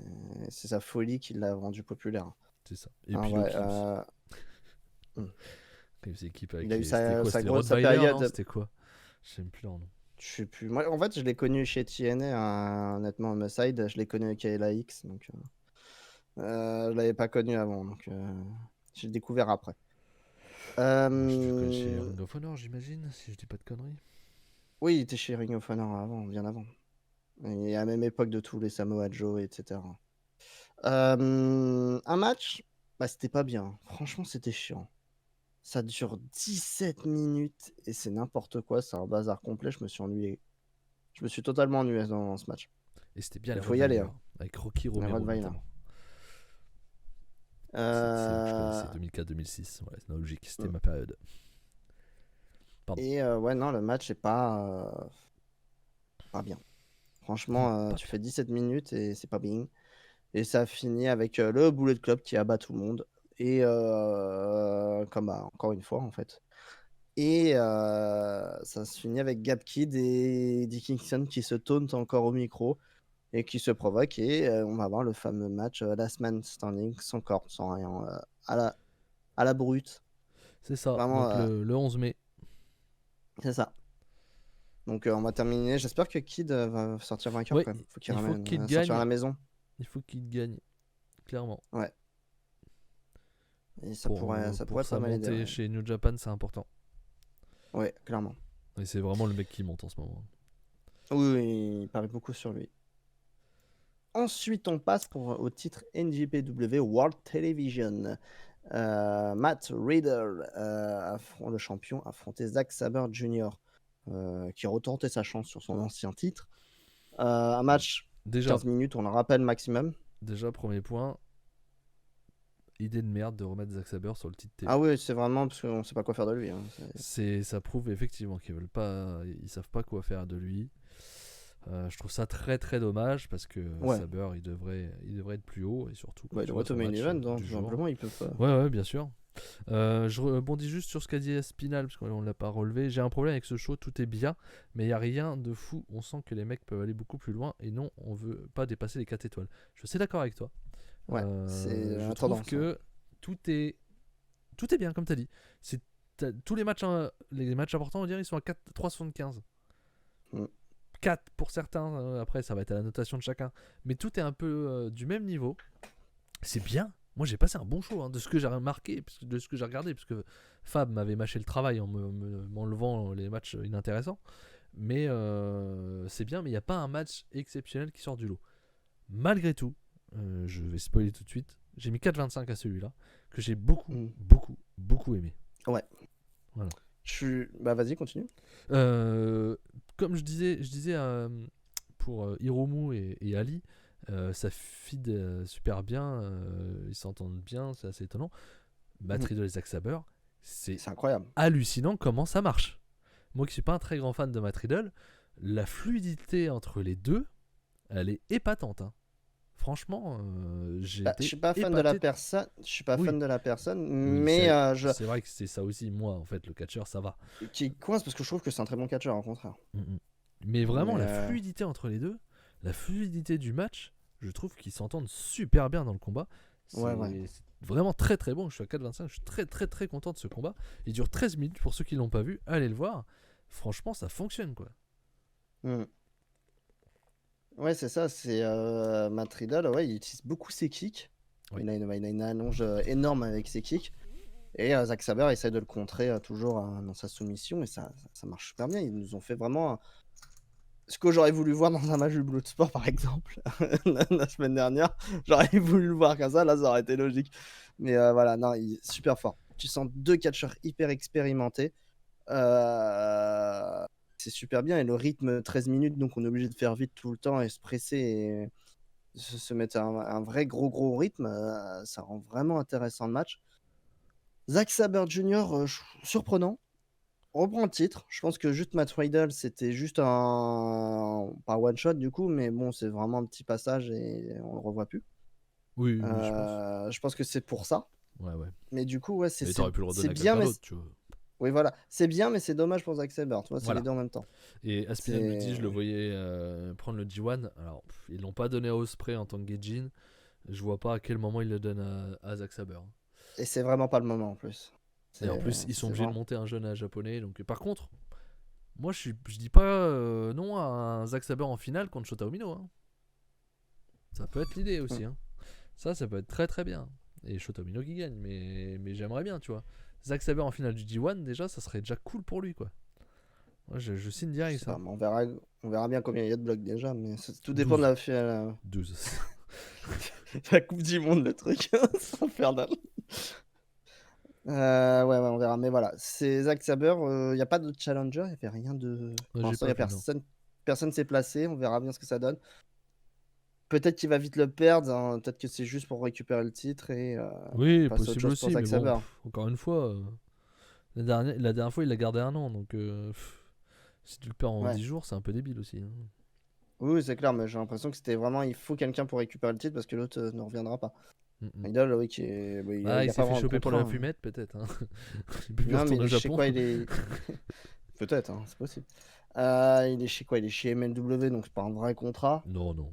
C'est sa folie qui l'a rendu populaire. C'est ça. Et puis les équipes avec il a eu sa grosse période. C'était quoi? Je sais même plus leur nom. Je sais plus. Moi, en fait, je l'ai connu chez TNA, honnêtement, Homicide. Je l'ai connu avec KLAX, donc je l'avais pas connu avant, donc j'ai découvert après. Je connais chez Ring of Honor, j'imagine, si je dis pas de conneries. Oui, il était chez Ring of Honor avant, bien avant. Et à la même époque de tous les Samoa Joe, etc. Un match, c'était pas bien. Franchement, c'était chiant. Ça dure 17 minutes et c'est n'importe quoi. C'est un bazar complet. Je me suis ennuyé. Je me suis totalement ennuyé dans ce match. Et c'était bien. Il faut y aller. Avec Rocky Romero. C'est 2004-2006. Ouais, c'est logique. C'était ma période. Pardon. Et ouais, non, le match est pas bien. Franchement, tu fais 17 minutes et c'est pas bien. Et ça finit avec le Bullet Club qui abat tout le monde. Et comme encore une fois, en fait. Et ça se finit avec Gab Kidd et Eddie Kingston qui se tauntent encore au micro et qui se provoquent. Et on va avoir le fameux match Last Man Standing, sans corde, sans rien, à la brute. C'est ça, vraiment, donc le 11 mai. C'est ça. Donc on va terminer. J'espère que Kidd va sortir vainqueur quand même. Faut qu'il ramène sortir à la maison. Il faut qu'il gagne, clairement. Ouais. Et ça pourrait être pas mal aidé. Ouais. Chez New Japan, c'est important. Ouais, clairement. Et c'est vraiment le mec qui monte en ce moment. Oui, il paraît beaucoup sur lui. Ensuite, on passe au titre NJPW World Television. Matt Riddle, le champion, affrontait Zack Sabre Jr., qui retentait sa chance sur son ancien titre. Un match, déjà, 15 minutes, on en rappelle maximum. Déjà, premier point, idée de merde de remettre Zack Sabre sur le titre TV. Ah oui, c'est vraiment parce qu'on sait pas quoi faire de lui. Hein. Ça prouve effectivement qu'ils savent pas quoi faire de lui. Je trouve ça très très dommage parce que Ouais. Saber il devrait être plus haut et surtout quand Bah, il tu devrait vois être son au main match event, hein, du tout jour. simplement, il peut pas. Ouais, bien sûr. Je rebondis juste sur ce qu'a dit Espinal parce qu'on l'a pas relevé. J'ai un problème avec ce show, tout est bien, mais il y a rien de fou. On sent que les mecs peuvent aller beaucoup plus loin et non, on veut pas dépasser les 4 étoiles. Je suis d'accord avec toi. Ouais, c'est Je la trouve tendance. que tout est bien comme t'as dit. Tous les matchs importants, on dirait, ils sont à 3,75. Mm. 4 pour certains, après ça va être à la notation de chacun, mais tout est un peu du même niveau. C'est bien. Moi j'ai passé un bon show de ce que j'ai remarqué, de ce que j'ai regardé, parce que Fab m'avait mâché le travail en m'enlevant les matchs inintéressants. Mais c'est bien, mais il n'y a pas un match exceptionnel qui sort du lot. Malgré tout, je vais spoiler tout de suite, j'ai mis 4,25 à celui-là, que j'ai beaucoup aimé. Ouais. Voilà. Bah vas-y, continue. Comme je disais pour Hiromu et Ali, ça feed super bien, ils s'entendent bien, c'est assez étonnant. Matt Riddle et Zack Sabre, c'est incroyable. Hallucinant comment ça marche. Moi qui suis pas un très grand fan de Matt Riddle, la fluidité entre les deux, elle est épatante. Franchement, j'ai été je suis pas fan épaté. de la personne. Je suis pas fan de la personne, Oui, mais c'est vrai que c'est ça aussi. Moi, en fait, le catcheur, ça va. Qui coince parce que je trouve que c'est un très bon catcheur, au contraire. Mais vraiment, la fluidité entre les deux, la fluidité du match, je trouve qu'ils s'entendent super bien dans le combat. C'est vraiment très très bon. Je suis à 4,25. Je suis très très très content de ce combat. Il dure 13 minutes. Pour ceux qui l'ont pas vu, allez le voir. Franchement, ça fonctionne quoi. Ouais, c'est ça. C'est Matt Riddle. Ouais, il utilise beaucoup ses kicks. Il a une allonge énorme avec ses kicks. Et Zack Sabre essaie de le contrer toujours dans sa soumission. Et ça marche super bien. Ils nous ont fait vraiment ce que j'aurais voulu voir dans un match de Bloodsport, par exemple, la semaine dernière. J'aurais voulu le voir comme ça. Là, ça aurait été logique. Mais voilà, non, il est super fort. Tu sens deux catcheurs hyper expérimentés. C'est super bien. Et le rythme 13 minutes, donc on est obligé de faire vite tout le temps et se presser et se mettre un vrai gros rythme. Ça rend vraiment intéressant le match. Zack Sabre Jr., surprenant. On reprend le titre. Je pense que juste Matt Riddle, c'était juste pas one shot du coup, mais bon, c'est vraiment un petit passage et on le revoit plus. Oui, je pense. Je pense que c'est pour ça. Ouais. Mais du coup, ouais, c'est t'aurais pu le redonner à bien, mais tu vois. oui, voilà, c'est bien, mais c'est dommage pour Zack Sabre. Tu vois, c'est les deux en même temps. Et Aspinall me dit, je le voyais prendre le G1. Alors, ils l'ont pas donné à Ospreay en tant que Gaijin. Je vois pas à quel moment ils le donnent à Zack Sabre. Et c'est vraiment pas le moment en plus. Et en plus, ils sont obligés de monter un jeune à japonais. Donc, par contre, moi, je dis pas non à un Zack Sabre en finale contre Shota Umino. Ça peut être l'idée aussi. Ça peut être très très bien. Et Shota Umino qui gagne, mais j'aimerais bien, tu vois. Zack Sabre en finale du G1, déjà, ça serait déjà cool pour lui, quoi. Moi, je signe direct ça. On verra bien combien il y a de blocs déjà, mais tout dépend de la 12. La Coupe du Monde, le truc. C'est infernal. Ouais, on verra. Mais voilà, c'est Zack Sabre. Il n'y a pas de challenger, il n'y avait rien de. Pour l'instant, personne s'est placé. On verra bien ce que ça donne. Peut-être qu'il va vite le perdre. Peut-être que c'est juste pour récupérer le titre. Oui, possible aussi. Mais bon, encore une fois, la dernière fois, il a gardé un an. Donc, si tu le perds en 10 jours, c'est un peu débile aussi. Oui, c'est clair. Mais j'ai l'impression que c'était vraiment. Il faut quelqu'un pour récupérer le titre parce que l'autre ne reviendra pas. Idol, oui, qui est. Il s'est fait choper pour la fumette, peut-être. Il peut plus retourner au Japon. Quoi, il est. Peut-être, c'est possible. Il est chez quoi? Il est chez MLW, donc c'est pas un vrai contrat. Non.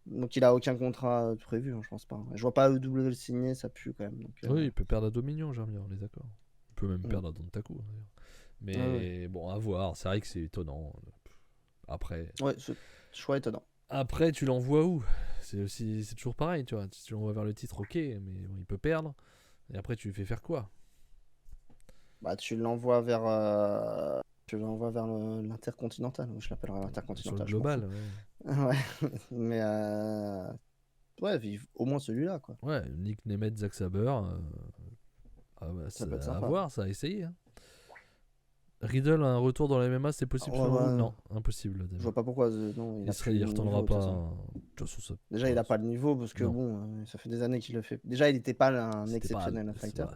Donc il a aucun contrat prévu, je pense pas. Je vois pas EW le signer, ça pue quand même. Donc, oui, il peut perdre à Dominion, j'aime bien, on est d'accord. Il peut même perdre à Dontaku. Mais bon, à voir. C'est vrai que c'est étonnant. Après. Ouais, ce choix étonnant. Après, tu l'envoies où? C'est toujours pareil, tu vois. Si tu l'envoies vers le titre, ok, mais bon, il peut perdre. Et après, tu lui fais faire quoi? Bah, tu l'envoies vers l'intercontinental. Je l'appellerai l'intercontinental. Sur le global, ouais. Mais au moins celui-là, quoi. Ouais, Nick Nemeth, Zack Sabre. Ça peut être sympa. À voir, ça à essayer. Riddle, un retour dans la MMA, c'est possible Non, impossible. Je vois pas pourquoi. Non, il retournera pas. Déjà, il a pas le niveau parce que bon, ça fait des années qu'il le fait. Déjà, il était pas un exceptionnel fighter.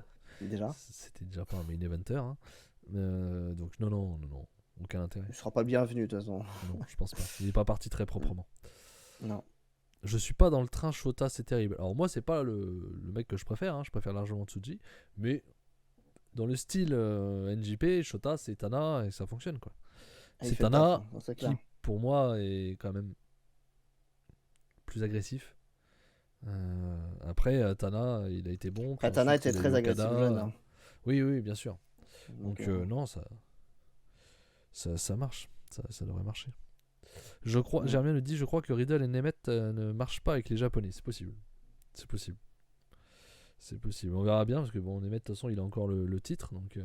Déjà. C'était déjà pas un main eventer. Donc non. Aucun intérêt. Il sera pas bienvenu de toute façon. Non, je pense pas. Il est pas parti très proprement. Non. Je suis pas dans le train Shota, c'est terrible. Alors moi, c'est pas le mec que je préfère. Je préfère largement Tsuji. Mais dans le style NJP, Shota, c'est Tana et ça fonctionne quoi. C'est Tana qui, pour moi, est quand même plus agressif. Après, Tana, il a été bon. Tana était très agressif jeune. Oui, bien sûr. Donc non, ça marche. Ça devrait marcher. Je crois, Germain le dit, je crois que Riddle et Nemeth ne marchent pas avec les Japonais. C'est possible. On verra bien parce que bon, Nemeth de toute façon, il a encore le titre, donc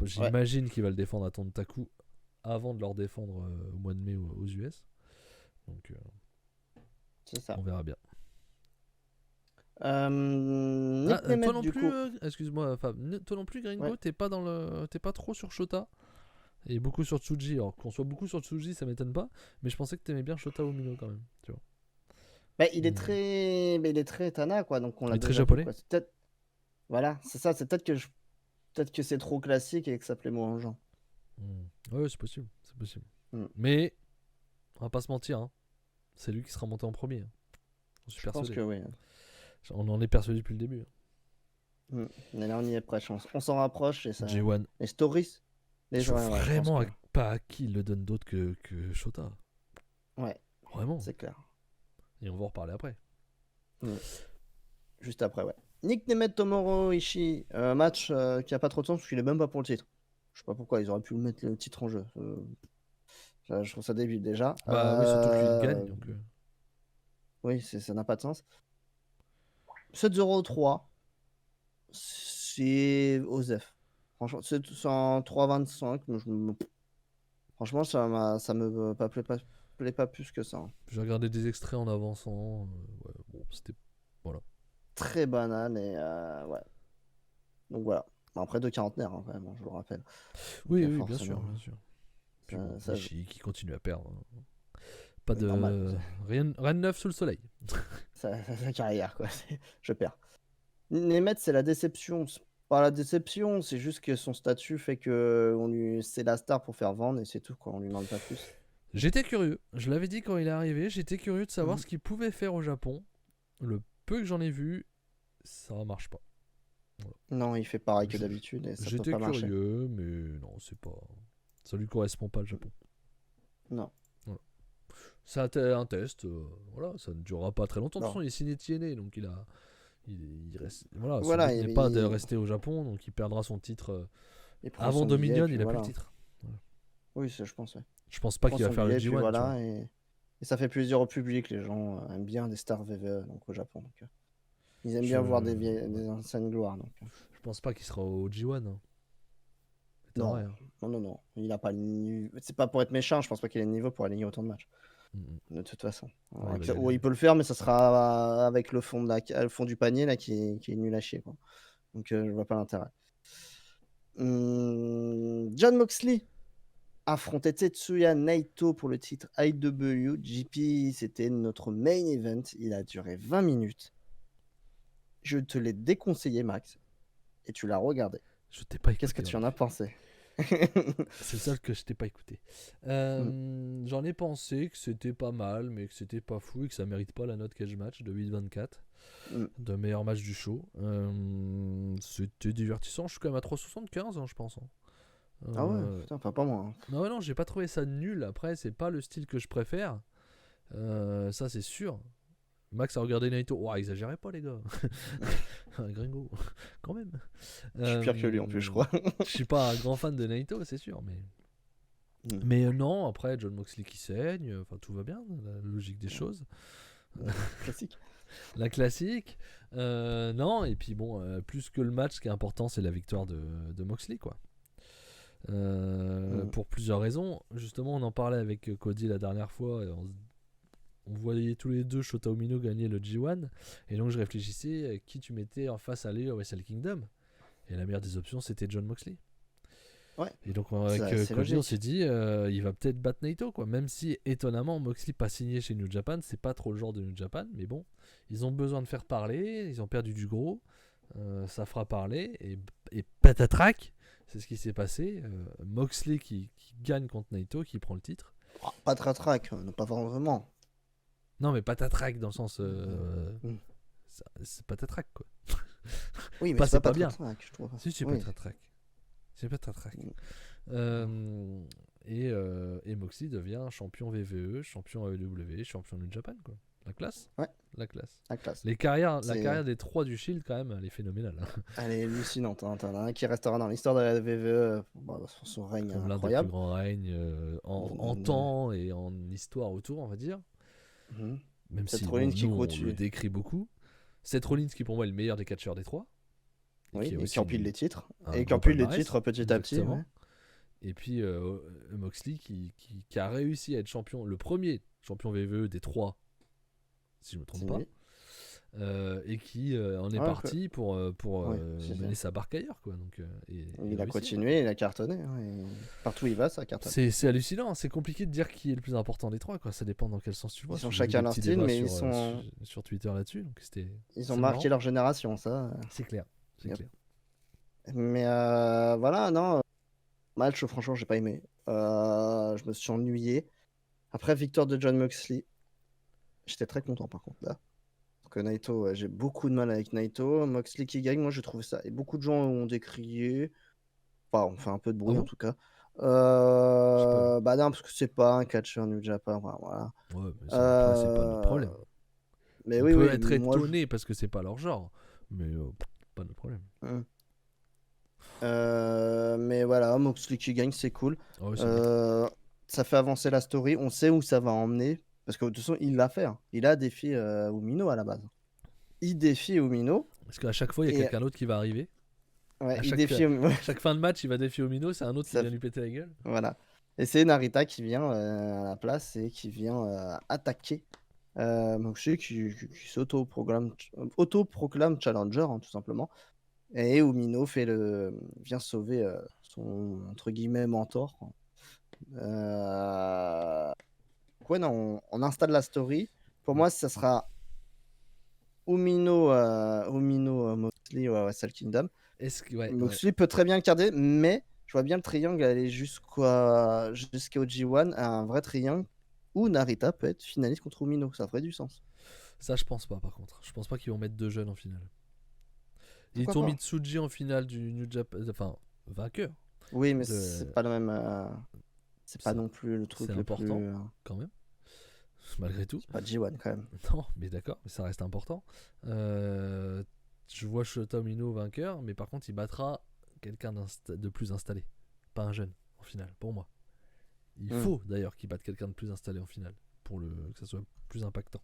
j'imagine qu'il va le défendre à Tontaku avant de leur défendre au mois de mai aux US. Donc c'est ça. On verra bien. Toi non plus, excuse-moi, Fab, toi non plus, Gringo, t'es pas trop sur Shota et beaucoup sur Tsuji. Alors qu'on soit beaucoup sur Tsuji, ça m'étonne pas, mais je pensais que t'aimais bien Shota Umino quand même, tu vois. Bah, il est très Tana quoi, donc on l'a. Il est très japonais. C'est peut-être... Voilà, c'est ça. C'est peut-être que c'est trop classique et que ça plaît moins aux gens. Ouais, c'est possible. Mais on va pas se mentir, c'est lui qui sera monté en premier. Je pense que oui. On en est persuadé depuis le début. Mais là, on y est presque. On s'en rapproche et ça. G1. Les stories. Je vois vraiment pas à qui il le donne d'autre que Shota. Ouais. Vraiment. C'est clair. Et on va en reparler après. Juste après, ouais. Nick Nemeth Tomoro Ishii, match qui a pas trop de sens parce qu'il est même pas pour le titre. Je sais pas pourquoi ils auraient pu mettre le titre en jeu. Je trouve ça débile déjà. Oui, surtout qu'il gagne. Donc, oui, ça n'a pas de sens. 7-0-3, c'est Osef. Franchement, c'est en 3-25. Franchement, ça me plaît pas plus que ça. J'ai regardé des extraits en avançant. C'était. Voilà. Très banal et ouais. Donc voilà. Après, deux quarantenaires, vraiment, je le rappelle. Oui, bien sûr. Puis Ishii qui continue à perdre. Pas de. Normal. Rien de neuf sous le soleil. Sa carrière, quoi. Je perds. Nemeth, c'est la déception. C'est pas la déception, c'est juste que son statut fait que c'est la star pour faire vendre et c'est tout, quoi. On lui demande pas plus. J'étais curieux. Je l'avais dit quand il est arrivé. J'étais curieux de savoir ce qu'il pouvait faire au Japon. Le peu que j'en ai vu, ça marche pas. Voilà. Non, il fait pareil que d'habitude et ça peut pas marcher. J'étais curieux, mais non, c'est pas. Ça lui correspond pas le Japon. Non. Voilà. C'est un test. Voilà, ça ne durera pas très longtemps. De toute façon, il est signé Tiennet, donc il reste. Voilà, il n'est pas de rester au Japon, donc il perdra son titre avant Dominion. Il a plus le titre. Voilà. Oui, ça, je pense. Ouais. Je pense pas qu'il va faire le G1. Voilà, et ça fait plaisir au public. Les gens aiment bien des stars VVE donc au Japon. Donc, ils aiment bien voir des anciennes gloires. Donc. Je pense pas qu'il sera au G1. Non. Il a pas le niveau. C'est pas pour être méchant, je pense pas qu'il ait le niveau pour aligner autant de matchs. De toute façon. Il peut le faire, mais ça sera avec le fond du panier là, qui est nul à chier. Quoi. Donc je vois pas l'intérêt. Jon Moxley affrontait Tetsuya Naito pour le titre IW. GP, c'était notre main event. Il a duré 20 minutes. Je te l'ai déconseillé, Max. Et tu l'as regardé. Je t'ai pas écouté. Qu'est-ce que tu en as pensé? C'est le seul que je t'ai pas écouté. J'en ai pensé que c'était pas mal, mais que c'était pas fou et que ça mérite pas la note cage match de 8-24 de meilleur match du show. C'était divertissant. Je suis quand même à 3,75, je pense. Ah ouais, putain, pas moi. Non, j'ai pas trouvé ça nul. Après, c'est pas le style que je préfère. Ça, c'est sûr. Max a regardé Naito. Ouah, exagérez pas, les gars. Gringo, quand même. Je suis pire que lui en plus, je crois. Je suis pas un grand fan de Naito, c'est sûr, mais non. Après, Jon Moxley qui saigne, enfin tout va bien, la logique des choses. Classique. La classique. Non, et puis bon, plus que le match, ce qui est important, c'est la victoire de Moxley, quoi. Pour plusieurs raisons. Justement, on en parlait avec Cody la dernière fois. On voyait tous les deux Shota Umino gagner le G1. Et donc je réfléchissais qui tu mettais en face à aller au Wrestle Kingdom. Et la meilleure des options, c'était Jon Moxley. Ouais. Et donc avec Cody, on s'est dit il va peut-être battre Naito, quoi. Même si étonnamment Moxley pas signé chez New Japan, c'est pas trop le genre de New Japan, mais bon, ils ont besoin de faire parler, ils ont perdu du gros, ça fera parler, et patatrac, C'est ce qui s'est passé. Moxley qui gagne contre Naito, qui prend le titre. Oh, pas tratrac, non, pas vraiment. Non, mais patatrac dans le sens. Mm. C'est patatrac, quoi. Oui, mais Pas, c'est c'est pas pas bien. tratrac, je trouve. Si, c'est Oui. patatrac. C'est patatrac. Mm. Et Moxley devient champion VVE, champion AEW, champion New Japan, quoi. La classe. Ouais. La classe. La classe. La carrière C'est- des 3 du Shield, quand même, elle est phénoménale. Hein. Elle est hallucinante. Hein. T'en as un qui restera dans l'histoire de la WWE sur son règne Comme l'un des plus incroyable. grands règnes en temps et en histoire autour, on va dire. Mhm. Même Seth si Rollins qui nous, court on dessus. le décrit beaucoup. Seth Rollins qui pour moi est le meilleur des catcheurs des 3. Oui, est et aussi qui empile les titres. un Et qui gros empile les palmarès, titres petit à petit. exactement. Ouais. Et puis Moxley qui a réussi à être champion, le premier champion VVE des 3, si je me trompe pas. Oui. Et qui en est Ouais, parti pour Ouais, c'est mener ça. sa barque ailleurs, quoi. Donc, Il a réussi. continué, il a cartonné. Hein, et partout où il va, ça cartonne. C'est hallucinant, hein. C'est compliqué de dire qui est le plus important des 3, quoi. Ça dépend dans quel sens tu vois. Ils sont J'ai vu chacun des leur petits style, débats mais ils sur, sont. sur Twitter là-dessus, donc Ils c'est ont marqué marrant. leur génération, ça. C'est clair, c'est Yep. clair. Mais voilà, non. Match, franchement, j'ai pas aimé. Je me suis ennuyé. Après, victoire de John Moxley. J'étais très content, par contre, là. Parce que Naito, j'ai beaucoup de mal avec Naito. Moxley qui gagne, moi, j'ai trouvé ça. Et beaucoup de gens ont décrié. Enfin, on fait un peu de bruit, Ah en bon? tout cas. pas Bah non, parce que c'est pas un catcheur New Japan. Voilà. Ouais, mais ça, c'est pas notre problème. Mais On oui, peut oui, être moi, étonné parce que c'est pas leur genre, mais pas notre problème. Mais voilà, Moxley qui gagne, c'est cool. Ah ouais, c'est bien. Ça fait avancer la story. On sait où ça va emmener. Parce que de toute façon, il l'a fait. Hein. Il a défié Umino à la base. Il défie Umino. Parce qu'à chaque fois, il y a Et- quelqu'un d'autre qui va arriver. Ouais, À il chaque- défie Chaque fin de match, il va défier Omino, c'est un autre qui Ça vient lui péter la gueule. Voilà. Et c'est Narita qui vient à la place et qui vient attaquer Moxley qui s'auto-proclame challenger, hein, tout simplement. Et Umino vient sauver son, entre guillemets, mentor. Ouais, non, on installe la story. Pour moi, ça sera Umino Moxley à Wrestle Kingdom. Est-ce que ouais, Moxley peut très bien le garder, mais je vois bien le triangle aller jusqu'au G1, un vrai triangle où Narita peut être finaliste contre Umino. Ça ferait du sens. ça je pense pas par contre. Je pense pas qu'ils vont mettre deux jeunes en finale. Ils Pourquoi t'ont pas mis Tsuji en finale du New Japan, enfin vainqueur Oui, mais de- c'est pas le même. C'est pas C'est- non plus le truc c'est le important. plus. quand même, malgré tout. C'est pas G1 quand même. Non, mais d'accord, mais ça reste important. Je vois Shota Umino vainqueur, mais par contre il battra quelqu'un de plus installé, pas un jeune en finale, pour moi. Il faut d'ailleurs qu'il batte quelqu'un de plus installé en finale pour que ça soit plus impactant.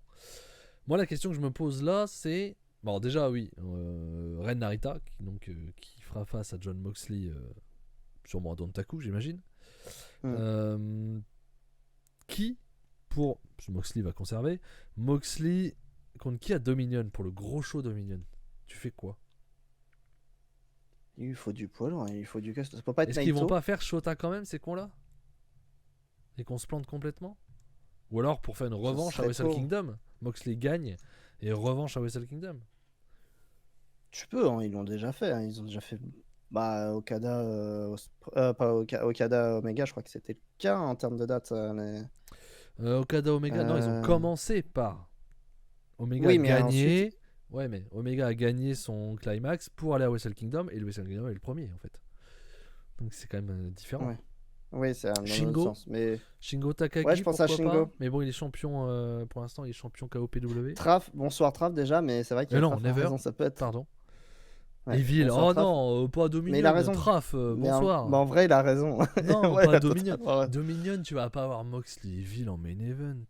Moi, la question que je me pose là, c'est bon, déjà oui, Ren Narita qui fera face à John Moxley, sûrement à Dontaku, j'imagine. Qui pour parce que Moxley va conserver Moxley contre qui à Dominion pour le gros show Dominion. Tu fais quoi? Il faut du poids lourd, il faut du casse. Ça peut pas être Est-ce qu'ils vont Naito. pas faire Shota quand même, ces cons-là? Et qu'on se plante complètement? Ou alors pour faire une revanche à serait Wrestle trop. Kingdom, Moxley gagne et revanche à Wrestle Kingdom. Tu peux, hein, ils l'ont déjà fait. Hein, ils ont déjà fait. Bah, Okada, pas Okada Omega, je crois que c'était le cas en termes de date. Okada Omega, non, ils ont commencé par Omega Oui, a mais gagné. ensuite- Ouais, mais Omega a gagné son climax pour aller à Wrestle Kingdom et le Wrestle Kingdom est le premier en fait. Donc c'est quand même différent. Ouais. Oui, c'est dans Shingo. l'autre sens. Mais Shingo Takagi, Ouais, je pense à pourquoi Shingo. pas. Mais bon, il est champion pour l'instant, il est champion KOPW. Traf, bonsoir Traf déjà, mais c'est vrai qu'il Mais a non, Traf a Never. raison, ça peut être. Pardon. Ouais, Evil, bonsoir, oh Traf. non, pas Dominion, Mais il a raison. Traf, Mais bonsoir. en vrai, il a raison. Non, Ouais, il pas a Dominion. totalement raison. Dominion, tu vas pas avoir Moxley Evil en main event.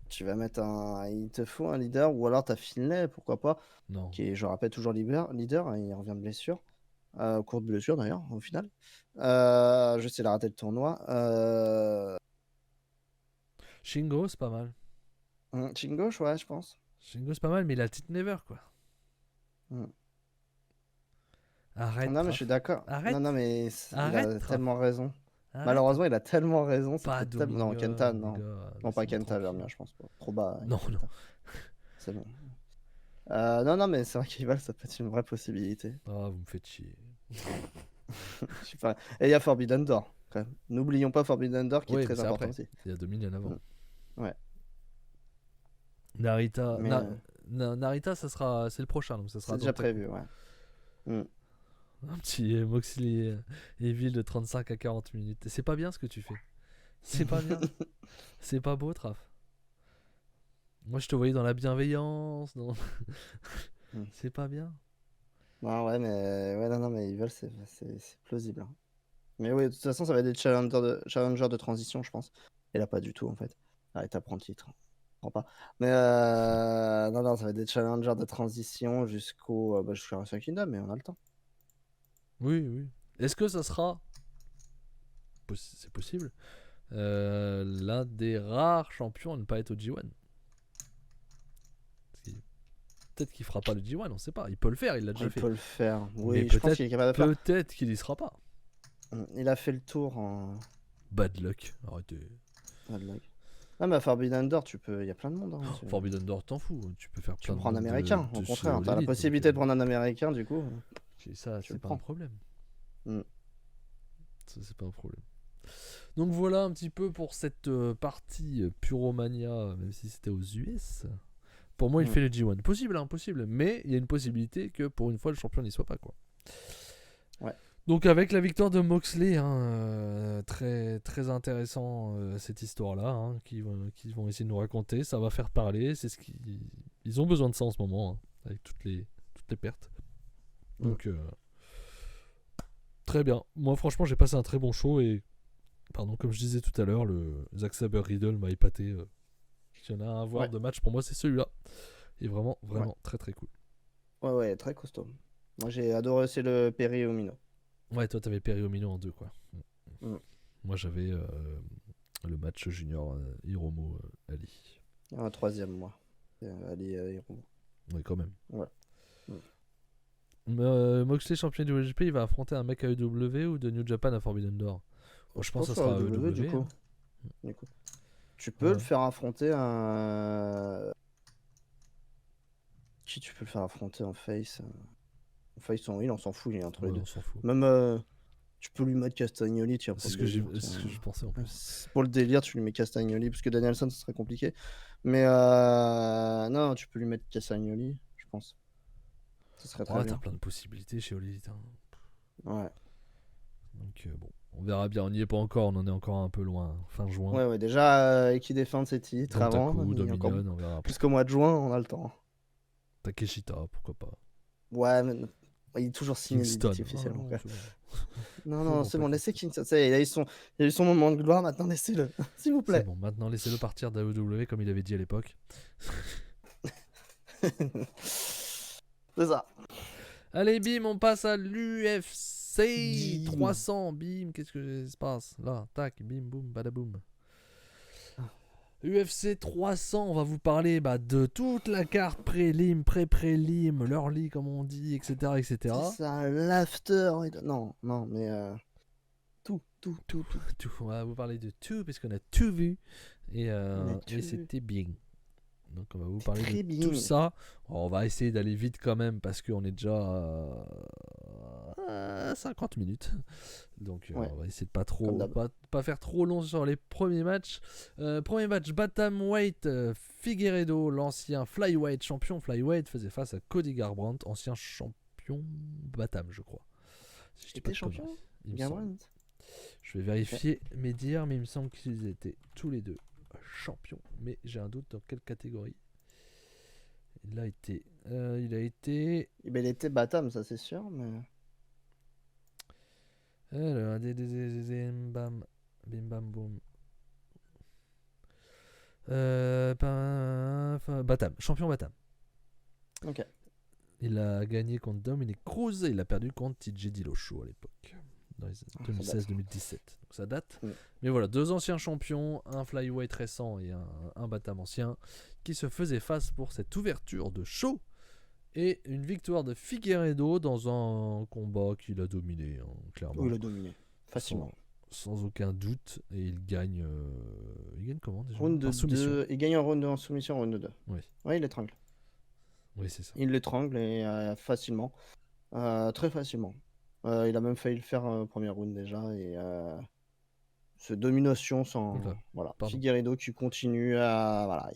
Tu vas mettre un. Il te faut un leader, ou alors t'as Finlay, pourquoi pas, Non. qui est, je rappelle, toujours leader, hein, il revient de blessure. Courte blessure d'ailleurs, au final. Juste, il a raté le tournoi. Shingo, c'est pas mal. Shingo, ouais, je pense. Shingo, c'est pas mal, mais il a le titre Never, quoi. Mm. Arrête. Non, mais Traf. je suis d'accord. Arrête. Non, mais il Arrête, a Traf. tellement raison. Arrête. Malheureusement, il a tellement raison. Pas c'était tellement- Non, Dominion, Kenta, les non. gars, Non, pas laissez-moi Kenta, j'aime tranquille. bien, je pense. Trop bas. Non, Kenta. non. C'est bon. Non, mais c'est vrai qu'Ival, ça peut être une vraie possibilité. Ah, vous me faites chier. Je sais pas. Et il y a Forbidden Door, quand même. N'oublions pas Forbidden Door qui est Oui, mais très c'est important après. aussi. Il y a 2 millions avant. Ouais. Narita, Mais Narita, c'est le prochain, donc ça sera c'est déjà dans Taku. prévu, ouais. Mm. Un petit Moxley Evil de 35 à 40 minutes. Et c'est pas bien ce que tu fais. C'est pas bien. C'est pas beau, Traf. Moi, je te voyais dans la bienveillance. Mm. C'est pas bien. Non, ouais, mais ouais, non, mais Evil, c'est plausible, hein. Mais oui, de toute façon, ça va être des challengers de transition, je pense. Et là, pas du tout, en fait. Arrête, apprends le titre. Je comprends pas. Mais non, ça va être des challengers de transition jusqu'au Wrestle Kingdom, mais on a le temps. Oui. Est-ce que ça sera, c'est possible, l'un des rares champions à ne pas être au G1? Peut-être qu'il fera pas le G1, on sait pas. Il peut le faire, il l'a déjà fait. Il peut le faire. Mais Oui, je pense qu'il est capable de faire. Peut-être qu'il y sera pas. Il a fait le tour en Bad luck. Arrêtez. Bad luck. Ah, mais à Forbidden Door, il y a plein de monde, hein. Forbidden Door, t'en fous. Tu peux faire Tu plein de prends un monde américain, de au contraire. chez T'as la Elite, possibilité de donc, prendre un américain, du coup. ça, tu c'est le pas prends. un problème. Mm. Ça, c'est pas un problème. Donc voilà un petit peu pour cette partie Puromania, même si c'était aux US. Pour moi, il fait le G1. Possible, impossible. Mais il y a une possibilité que pour une fois, le champion n'y soit pas, quoi. Ouais. Donc avec la victoire de Moxley, très, très intéressant cette histoire-là, hein, qu'ils vont essayer de nous raconter. Ça va faire parler. C'est ce ils ont besoin de ça en ce moment, hein, avec toutes les pertes. Donc très bien. Moi, franchement, j'ai passé un très bon show et comme je disais tout à l'heure, le Zack Sabre Riddle m'a épaté. S'il y en a un à voir de match, pour moi, c'est celui-là. Il est vraiment très très cool. Ouais, très costaud. Moi, j'ai adoré aussi le Perry Omino. Ouais, toi, t'avais Perry Omino en 2, quoi. Moi, j'avais le match junior Hiromu Ali. Un troisième, moi. Ali Hiromu. Oui, quand même. Ouais. Moxley, champion du WGP, il va affronter un mec à EW ou de New Japan à Forbidden Door. Je pense que ça sera EW, du coup. Tu peux le faire affronter un... Qui tu peux le faire affronter en face? En face, en heel, on s'en fout, il est entre les deux. On s'en fout. Même, tu peux lui mettre Castagnoli. C'est ce que je pensais en plus. Pour le délire, tu lui mets Castagnoli, parce que Danielson, ce serait compliqué. Mais non, tu peux lui mettre Castagnoli, je pense. Ce serait très bien. T'as plein de possibilités chez All Elite. Ouais. Donc bon, on verra bien. On n'y est pas encore, on en est encore un peu loin. Fin juin. Ouais, déjà, qui défend ses titres avant. Dominion, on verra après. Jusqu'au mois de juin, on a le temps. Takeshita, pourquoi pas. Ouais, mais il est toujours signé officiellement. Non, c'est bon, laissez Kingston. Il a eu son moment de gloire, maintenant laissez-le, s'il vous plaît. C'est bon, maintenant laissez-le partir d'AEW comme il avait dit à l'époque. C'est ça. Allez, bim, on passe à l'UFC 300. Bim, qu'est-ce que se passe là? Tac, bim, boum, badaboum. UFC 300, on va vous parler de toute la carte prélim, pré-prélim, l'early comme on dit, etc. C'est ça, l'after. Non, mais tout. On va vous parler de tout, parce qu'on a tout vu. Et c'était bien. Donc on va vous parler de tout ça. On va essayer d'aller vite quand même, parce qu'on est déjà à 50 minutes. Donc on va essayer de pas faire trop long sur les premiers matchs. Premier match, Bantamweight, Figueiredo, l'ancien Flyweight, champion Flyweight, faisait face à Cody Garbrandt, ancien champion Batam, je crois. Si je dis pas champion Garbrandt. Je vais vérifier mes dires, mais il me semble qu'ils étaient tous les deux champions. Mais j'ai un doute dans quelle catégorie. Il a été... Il était Batam, ça c'est sûr, mais... Alors, bam, bim bam boum. Batam, champion Batam. Ok. Il a gagné contre Dominic Cruz et il a perdu contre TJ Dillashaw à l'époque, dans les 2016-2017. Donc ça date. Mais voilà, deux anciens champions, un flyweight récent et un Batam ancien, qui se faisaient face pour cette ouverture de show. Et une victoire de Figueiredo dans un combat qu'il a dominé, clairement. Il a dominé, facilement. Sans aucun doute. Et il gagne... il gagne comment déjà? Round 2. Il gagne un round en soumission, round 2. Oui. Ouais, il l'étrangle. Oui, c'est ça. Il l'étrangle et facilement. Très facilement. Il a même failli le faire premier round déjà. Et c'est domination sans. Oula, Voilà. pardon. Figueiredo qui continue à. Voilà.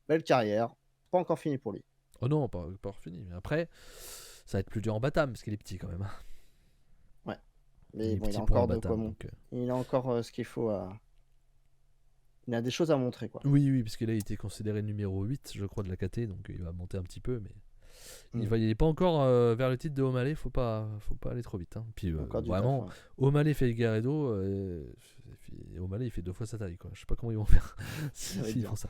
Belle carrière. Pas encore fini pour lui. Oh non, pas fini. Mais après, ça va être plus dur en Batam parce qu'il est petit quand même. Ouais. Il Mais est bon, il petit a pour un encore de quoi Batam. monter. Donc, Il a encore ce qu'il faut. Il a des choses à montrer, quoi. oui, parce que là, il était considéré numéro 8, je crois, de la KT. Donc, il va monter un petit peu. Mais il est pas encore vers le titre de O'Malley. Faut pas aller trop vite. Hein. Puis Encore du vraiment, taf, ouais. O'Malley fait Figueiredo. O'Malley, il fait 2 fois sa taille. Quoi. Je sais pas comment ils vont faire s'ils font ça.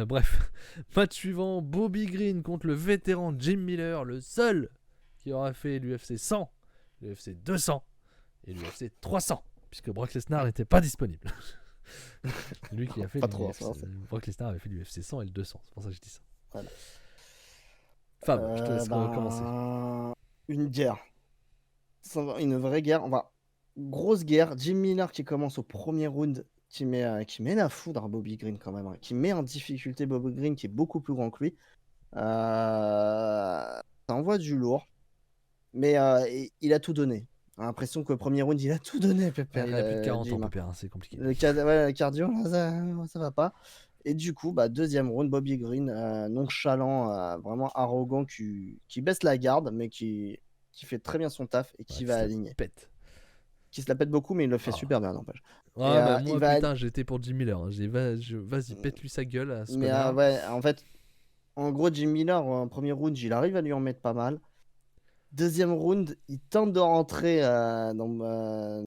Bref, match suivant, Bobby Green contre le vétéran Jim Miller, le seul qui aura fait l'UFC 100, l'UFC 200 et l'UFC 300, puisque Brock Lesnar n'était pas disponible. Lui qui a fait Brock Lesnar avait fait l'UFC 100 et le 200, c'est pour ça que je dis ça. Voilà. Fab, je te laisse commencer. Une guerre. Une vraie guerre. Grosse guerre. Jim Miller qui commence au premier round, qui met la foudre à Bobby Green quand même, hein, qui met en difficulté Bobby Green qui est beaucoup plus grand que lui. Ça envoie du lourd, mais il a tout donné. J'ai l'impression que le premier round, il a tout donné, Pépère. Il a plus de 40 Jim, ans, Pépère, hein, c'est compliqué. Le cardio, ça va pas. Et du coup, deuxième round, Bobby Green, nonchalant, vraiment arrogant, qui baisse la garde, mais qui fait très bien son taf et qui va aligner. Qui se la pète beaucoup, mais il le fait super bien, n'empêche. Moi, putain, j'étais pour Jim Miller. Vas-y, pète-lui sa gueule à ce connard. Ouais, en fait, en gros, Jim Miller, en premier round, il arrive à lui en mettre pas mal. Deuxième round, il tente de rentrer dans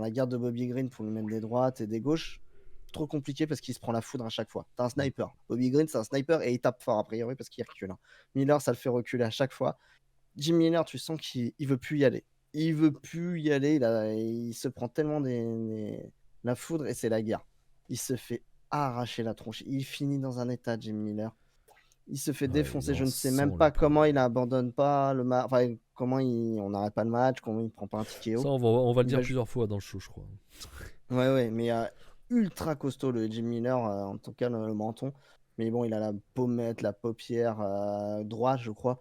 la garde de Bobby Green pour lui mettre des droites et des gauches. Trop compliqué parce qu'il se prend la foudre à chaque fois. T'as un sniper. Bobby Green, c'est un sniper et il tape fort a priori parce qu'il recule. Hein. Miller, ça le fait reculer à chaque fois. Jim Miller, tu sens qu'il veut plus y aller. Il veut plus y aller. Il se prend tellement la foudre et c'est la guerre. Il se fait arracher la tronche. Il finit dans un état, Jim Miller. Il se fait défoncer. Je ne sais même pas comment il abandonne pas le match. Enfin, comment on n'arrête pas le match, comment il prend pas un ticket haut. Ça, on va le dire plusieurs fois dans le show, je crois. Ouais, mais ultra costaud le Jim Miller, en tout cas le menton. Mais bon, il a la pommette, la paupière droite, je crois,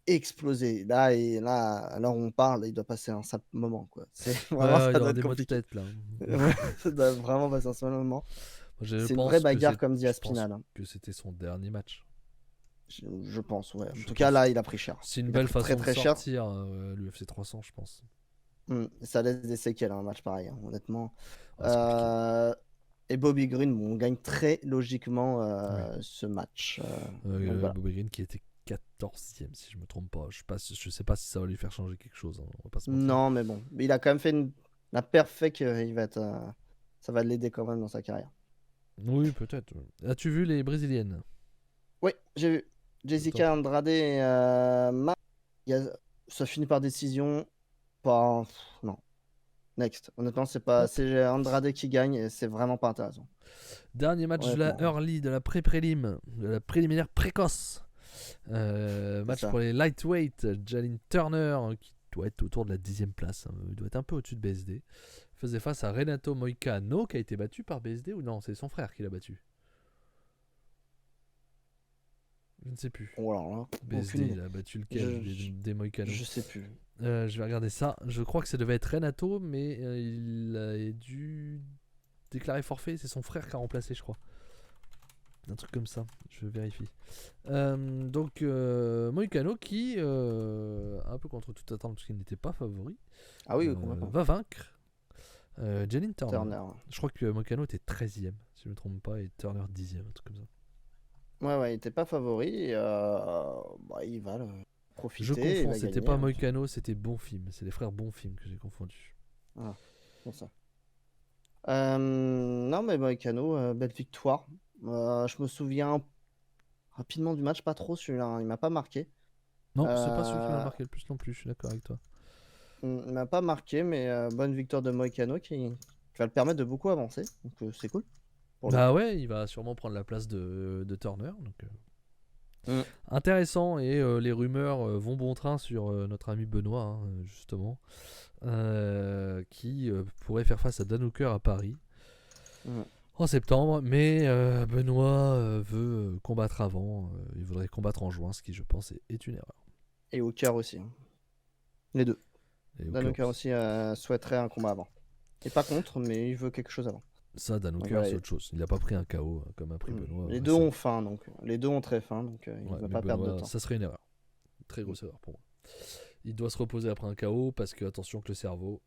explosé. Là, alors on parle, il doit passer un sale moment, quoi. Vraiment, ça doit être compliqué. Tête, là. Ça doit vraiment passer un sale moment. C'est une vraie bagarre, comme dit Aspinal. Je pense que c'était son dernier match. Je pense, ouais. En tout cas, là, il a pris cher. C'est une belle façon de sortir l'UFC 300, je pense. Ça laisse des séquelles, un match pareil, hein, honnêtement. Et Bobby Green, on gagne très logiquement ce match. Voilà. Bobby Green qui était 14e, si je me trompe pas. Je sais pas si ça va lui faire changer quelque chose. Hein. On va pas se mentir. Non, mais bon. Il a quand même fait la perfect. Ça va l'aider quand même dans sa carrière. Oui, peut-être. As-tu vu les brésiliennes? Oui, j'ai vu. Jessica Andrade et ça finit par décision. Pas. Non. Next. Honnêtement, c'est Andrade qui gagne et c'est vraiment pas intéressant. Dernier match de la early, de la pré-prélim, de la préliminaire précoce. Match pour les lightweight. Jalin Turner, qui doit être autour de la 10e place. Hein. Il doit être un peu au-dessus de BSD. Faisait face à Renato Moicano, qui a été battu par BSD ou non? C'est son frère qui l'a battu. Je ne sais plus. Oh là, BSD, il a battu lequel des Moicano? Je sais plus. Je vais regarder ça. Je crois que ça devait être Renato, mais il a dû déclarer forfait. C'est son frère qui a remplacé, je crois. Un truc comme ça. Je vérifie. Donc, Moicano qui, un peu contre toute attente, parce qu'il n'était pas favori, va vaincre Jalin Turner. Je crois que Moicano était 13e, si je ne me trompe pas, et Turner 10e, un truc comme ça. Ouais, il n'était pas favori. Et, il va profiter. Je confonds, c'était pas Moicano, c'était Bonfim. C'est les frères Bonfim que j'ai confondu. Ah, bon ça. Non, mais Moicano, belle victoire. Je me souviens rapidement du match, pas trop celui-là. Hein, il m'a pas marqué. Non, c'est pas celui qui m'a marqué le plus non plus, je suis d'accord avec toi. Il m'a pas marqué, mais bonne victoire de Moicano qui va le permettre de beaucoup avancer. Donc c'est cool. Ouais, il va sûrement prendre la place de Turner. Donc, intéressant, et les rumeurs vont bon train sur notre ami Benoît, hein, justement, qui pourrait faire face à Dan Hooker à Paris en septembre, mais Benoît veut combattre avant. Il voudrait combattre en juin, ce qui, je pense, est une erreur. Et Hooker aussi. Hein. Les deux. Et Dan Hooker aussi souhaiterait un combat avant. Et pas contre, mais il veut quelque chose avant. Ça, Dan Donc, Hooker, voilà, c'est autre chose. Il n'a pas pris un KO comme a pris Benoît. les deux ont faim, donc les deux ont très faim, donc il Ouais, ne va mais pas perdre de Benoît, temps. ça serait une erreur. Très grosse erreur pour moi. Il doit se reposer après un KO parce que, attention, que le cerveau,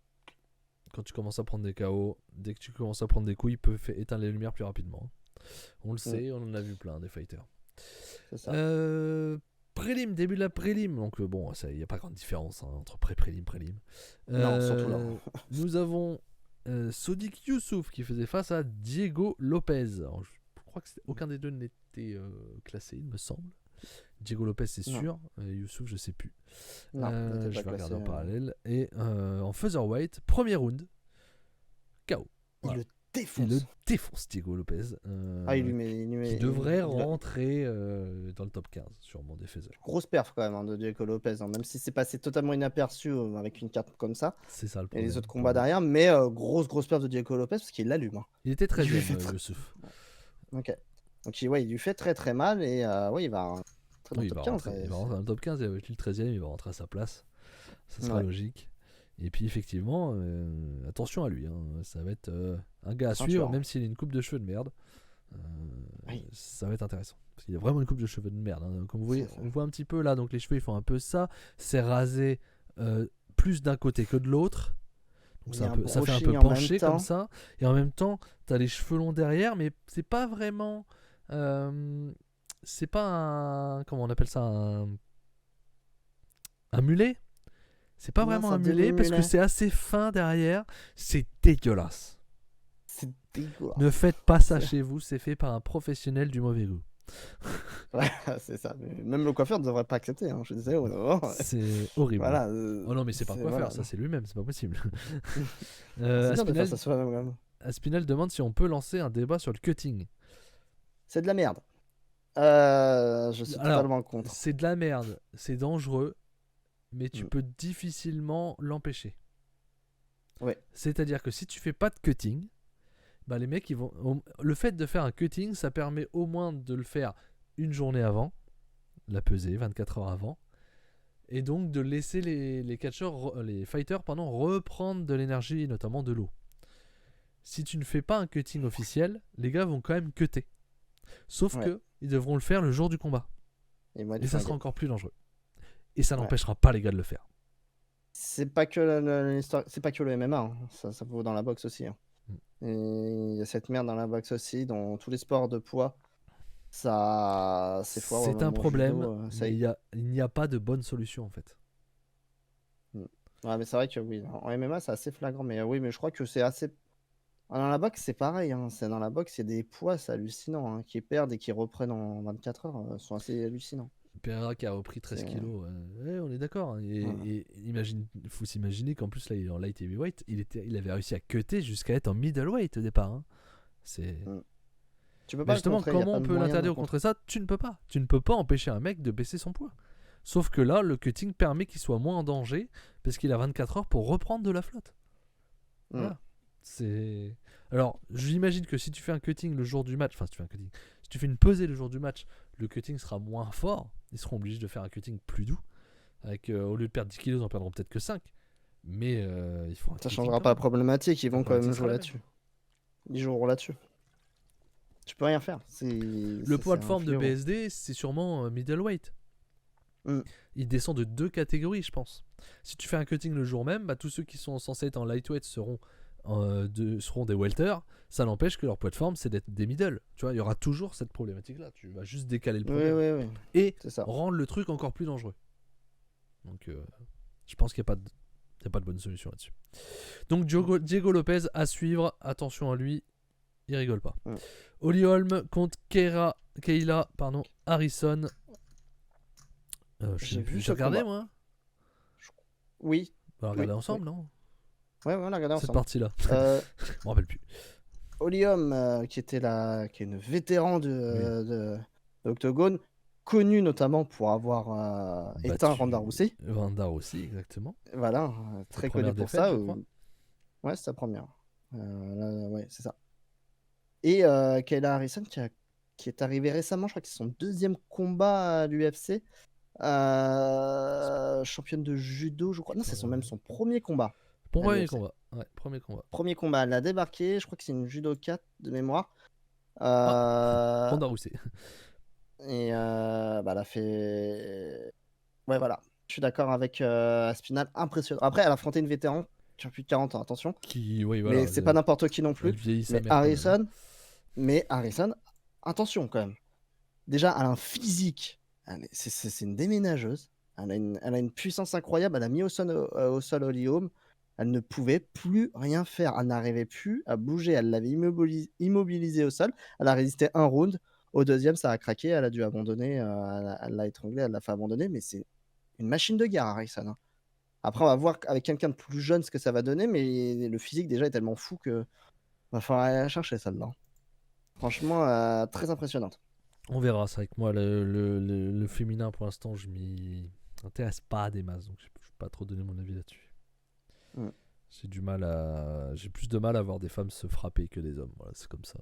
quand tu commences à prendre des KO, dès que tu commences à prendre des coups, il peut éteindre les lumières plus rapidement. On le sait, on en a vu plein des fighters. C'est ça. Prélim, début de la prélim. Donc bon, il n'y a pas grande différence entre prélim. Non, surtout là. Nous avons Sodiq Youssouf qui faisait face à Diego Lopez. Alors, je crois que aucun des deux n'était classé, il me semble. Diego Lopez, c'est sûr. Youssouf, je sais plus. Non, je vais regarder en parallèle. Et en featherweight, premier round, KO. Voilà. Il le défonce, Diego Lopez. Il lui met, qui devrait rentrer dans le top 15, sûrement des feathers. Grosse perf quand même de Diego Lopez, même si c'est passé totalement inaperçu avec une carte comme ça. C'est ça le problème. Et les autres combats derrière, mais grosse perf de Diego Lopez parce qu'il l'allume. Il était très jeune, Youssouf. Ok. Donc il lui fait très mal et il va rentrer dans le top 15. Il va rentrer dans le top 15, il va battu le 13ème, il va rentrer à sa place. Ça sera logique. Et puis effectivement, attention à lui. Ça va être un gars à suivre, même s'il a une coupe de cheveux de merde. Ça va être intéressant. Parce qu'il a vraiment une coupe de cheveux de merde. Comme vous voyez, on voit un petit peu là, donc les cheveux ils font un peu ça. C'est rasé plus d'un côté que de l'autre. Donc ça fait un peu penché comme ça. Et en même temps, t'as les cheveux longs derrière, mais c'est pas vraiment... c'est pas un... Comment on appelle ça, un mulet. C'est pas vraiment un mulet parce que c'est assez fin derrière. C'est dégueulasse. C'est dégueulasse. Ne faites pas ça chez vous, c'est fait par un professionnel du mauvais goût. Ouais, c'est ça. Mais même le coiffeur ne devrait pas accepter. Je disais, c'est horrible. Voilà, oh non, mais c'est pas un coiffeur, ça c'est lui-même, c'est pas possible. Aspinal demande si on peut lancer un débat sur le cutting. C'est de la merde. Je suis totalement contre. C'est de la merde, c'est dangereux. Mais tu peux difficilement l'empêcher. Ouais. C'est-à-dire que si tu fais pas de cutting, bah les mecs ils vont. Le fait de faire un cutting, ça permet au moins de le faire une journée avant, la pesée, 24 heures avant, et donc de laisser les catcheurs, les fighters, reprendre de l'énergie, notamment de l'eau. Si tu ne fais pas un cutting officiel, les gars vont quand même cutter. Sauf que ils devront le faire le jour du combat. Et ça sera encore plus dangereux. Et ça n'empêchera pas les gars de le faire. C'est pas que l'histoire, c'est pas que le MMA, ça vaut dans la boxe aussi. Et il y a cette merde dans la boxe aussi, dans tous les sports de poids. Ça, c'est fort. C'est un problème. Il n'y a pas de bonne solution en fait. Ouais, mais c'est vrai que oui, en MMA c'est assez flagrant, mais oui, mais je crois que c'est assez. Dans la boxe c'est pareil, c'est dans la boxe il y a des poids, c'est hallucinant, qui perdent et qui reprennent en 24 heures, sont assez hallucinants. Pereira qui a repris 13 kilos, on est d'accord. Et faut s'imaginer qu'en plus là il est en light heavyweight, il avait réussi à cutter jusqu'à être en middleweight au départ. Tu peux pas justement, comment on peut l'interdire ou contrer ça? Tu ne peux pas. Tu ne peux pas empêcher un mec de baisser son poids. Sauf que là, le cutting permet qu'il soit moins en danger parce qu'il a 24 heures pour reprendre de la flotte. Voilà. Alors, j'imagine que si tu fais un cutting le jour du match, si tu fais une pesée le jour du match, le cutting sera moins fort. Ils seront obligés de faire un cutting plus doux. Avec, au lieu de perdre 10 kilos, ils en perdront peut-être que 5. Mais il faut ça changera pas la problématique, ils vont quand même jouer là-dessus. Ils joueront là-dessus. Tu peux rien faire. Le poids de forme de BSD, c'est sûrement middleweight. Il descend de 2 catégories, je pense. Si tu fais un cutting le jour même, tous ceux qui sont censés être en lightweight seront des welter. Ça n'empêche que leur poids de forme c'est d'être des middle. Tu vois, il y aura toujours cette problématique là. Tu vas juste décaler le problème et rendre le truc encore plus dangereux. Donc je pense qu'il n'y a pas de bonne solution là-dessus. Donc Diego Lopez à suivre. Attention à lui, il rigole pas. Holly Holm contre Kayla Harrison. J'ai regardé moi. Oui. On va regarder ensemble, non? Ouais, on a regardé ensemble. Cette partie-là. Je me rappelle plus. Holly Holm, qui est une vétéran de l'Octogone, connue notamment pour avoir éteint Ronda Rousey. Ronda Rousey, exactement. Voilà, très connue pour ça. Ouais, c'est sa première. Ouais, c'est ça. Et Kayla Harrison, qui est arrivée récemment, je crois que c'est son 2e combat à l'UFC. Championne de judo, je crois. Non, c'est même son premier combat. Premier combat. Ouais, premier combat. Premier combat, elle a débarqué. Je crois que c'est une judoka de mémoire. Ronda Rousey. Et elle a fait. Ouais, voilà. Je suis d'accord avec Aspinall. Impressionnant. Après, elle a affronté une vétéran qui a plus de 40 ans, attention. Oui, voilà, mais c'est pas n'importe qui non plus. Mais Harrison, attention quand même. Déjà, elle a un physique. C'est une déménageuse. Elle a une puissance incroyable. Elle a mis au sol Holly Holm. Elle ne pouvait plus rien faire. Elle n'arrivait plus à bouger. Elle l'avait immobilisée au sol. Elle a résisté un round. Au deuxième, ça a craqué. Elle a dû abandonner. Elle l'a étranglée. Elle l'a fait abandonner. Mais c'est une machine de guerre, Harrison. Hein. Après, on va voir avec quelqu'un de plus jeune ce que ça va donner. Mais le physique, déjà, est tellement fou que va falloir aller la chercher, celle-là. Franchement, très impressionnante. On verra. C'est vrai que moi, le féminin, pour l'instant, je m'y intéresse pas à des masses. Donc, je ne peux pas trop donner mon avis là-dessus. J'ai plus de mal à voir des femmes se frapper que des hommes. Voilà, c'est comme ça.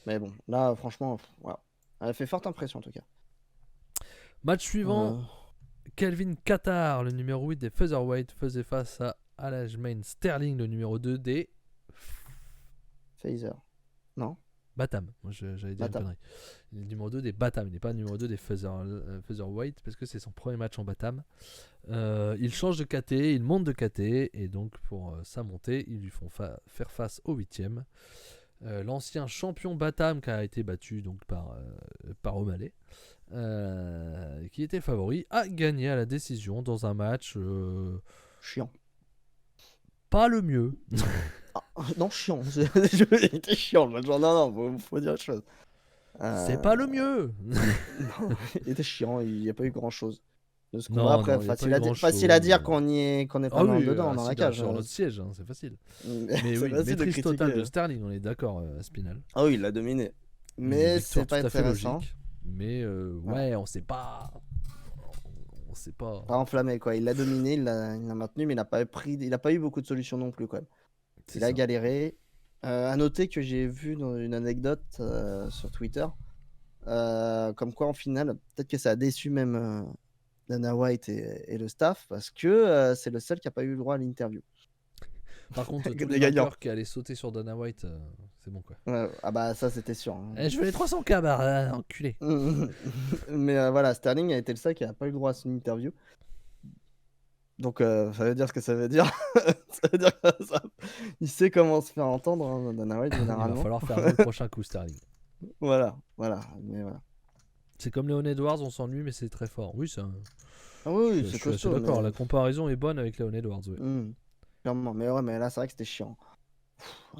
Mais bon, là, franchement, voilà. Elle a fait forte impression en tout cas. Match suivant. Kelvin Qatar, le numéro 8 des Featherweight, faisait face à Aljamain Sterling, le numéro 2 des Phaser. Non, Batam. Moi, j'allais dire une connerie. Le numéro 2 des Batam. Il n'est pas le numéro 2 des Featherweight parce que c'est son premier match en Batam. Il change de KT, il monte de KT et donc pour sa montée, ils lui font faire face au 8ème. L'ancien champion Batam qui a été battu donc par O'Malley, qui était favori, a gagné à la décision dans un match chiant. Pas le mieux. Non, chiant. C'était chiant le match. Non, faut dire autre chose. C'est pas le mieux. Non, il était chiant, il n'y a pas eu grand chose. Après, facile à dire qu'on est pas dedans dans la cage. Sur notre siège, hein, c'est facile. Mais oui, maîtrise totale de Sterling, on est d'accord, Spinal. Ah oui, il l'a dominé. Mais c'est pas intéressant. Logique, mais ouais, on sait pas. Pas enflammé quoi. Il l'a dominé, il l'a maintenu, mais il n'a pas eu beaucoup de solutions non plus quand même. Il a galéré. À noter que j'ai vu dans une anecdote sur Twitter, comme quoi en finale, peut-être que ça a déçu même Dana White et le staff, parce que c'est le seul qui n'a pas eu le droit à l'interview. Par contre, tous les vainqueurs qui allaient sauter sur Dana White, c'est bon quoi. Ah bah ça c'était sûr. Hein. Je veux les 300K, bah enculé. Mais voilà, Sterling a été le seul qui n'a pas eu le droit à son interview. Donc ça veut dire ce que ça veut dire. Ça veut dire que il sait comment se faire entendre, hein, Dana White, généralement. Il va falloir faire le prochain coup, Sterling. Voilà. C'est comme Leon Edwards, on s'ennuie, mais c'est très fort. Oui, c'est oui, c'est costaud. D'accord, la comparaison est bonne avec Leon Edwards. Oui. Clairement, mais là c'est vrai que c'était chiant.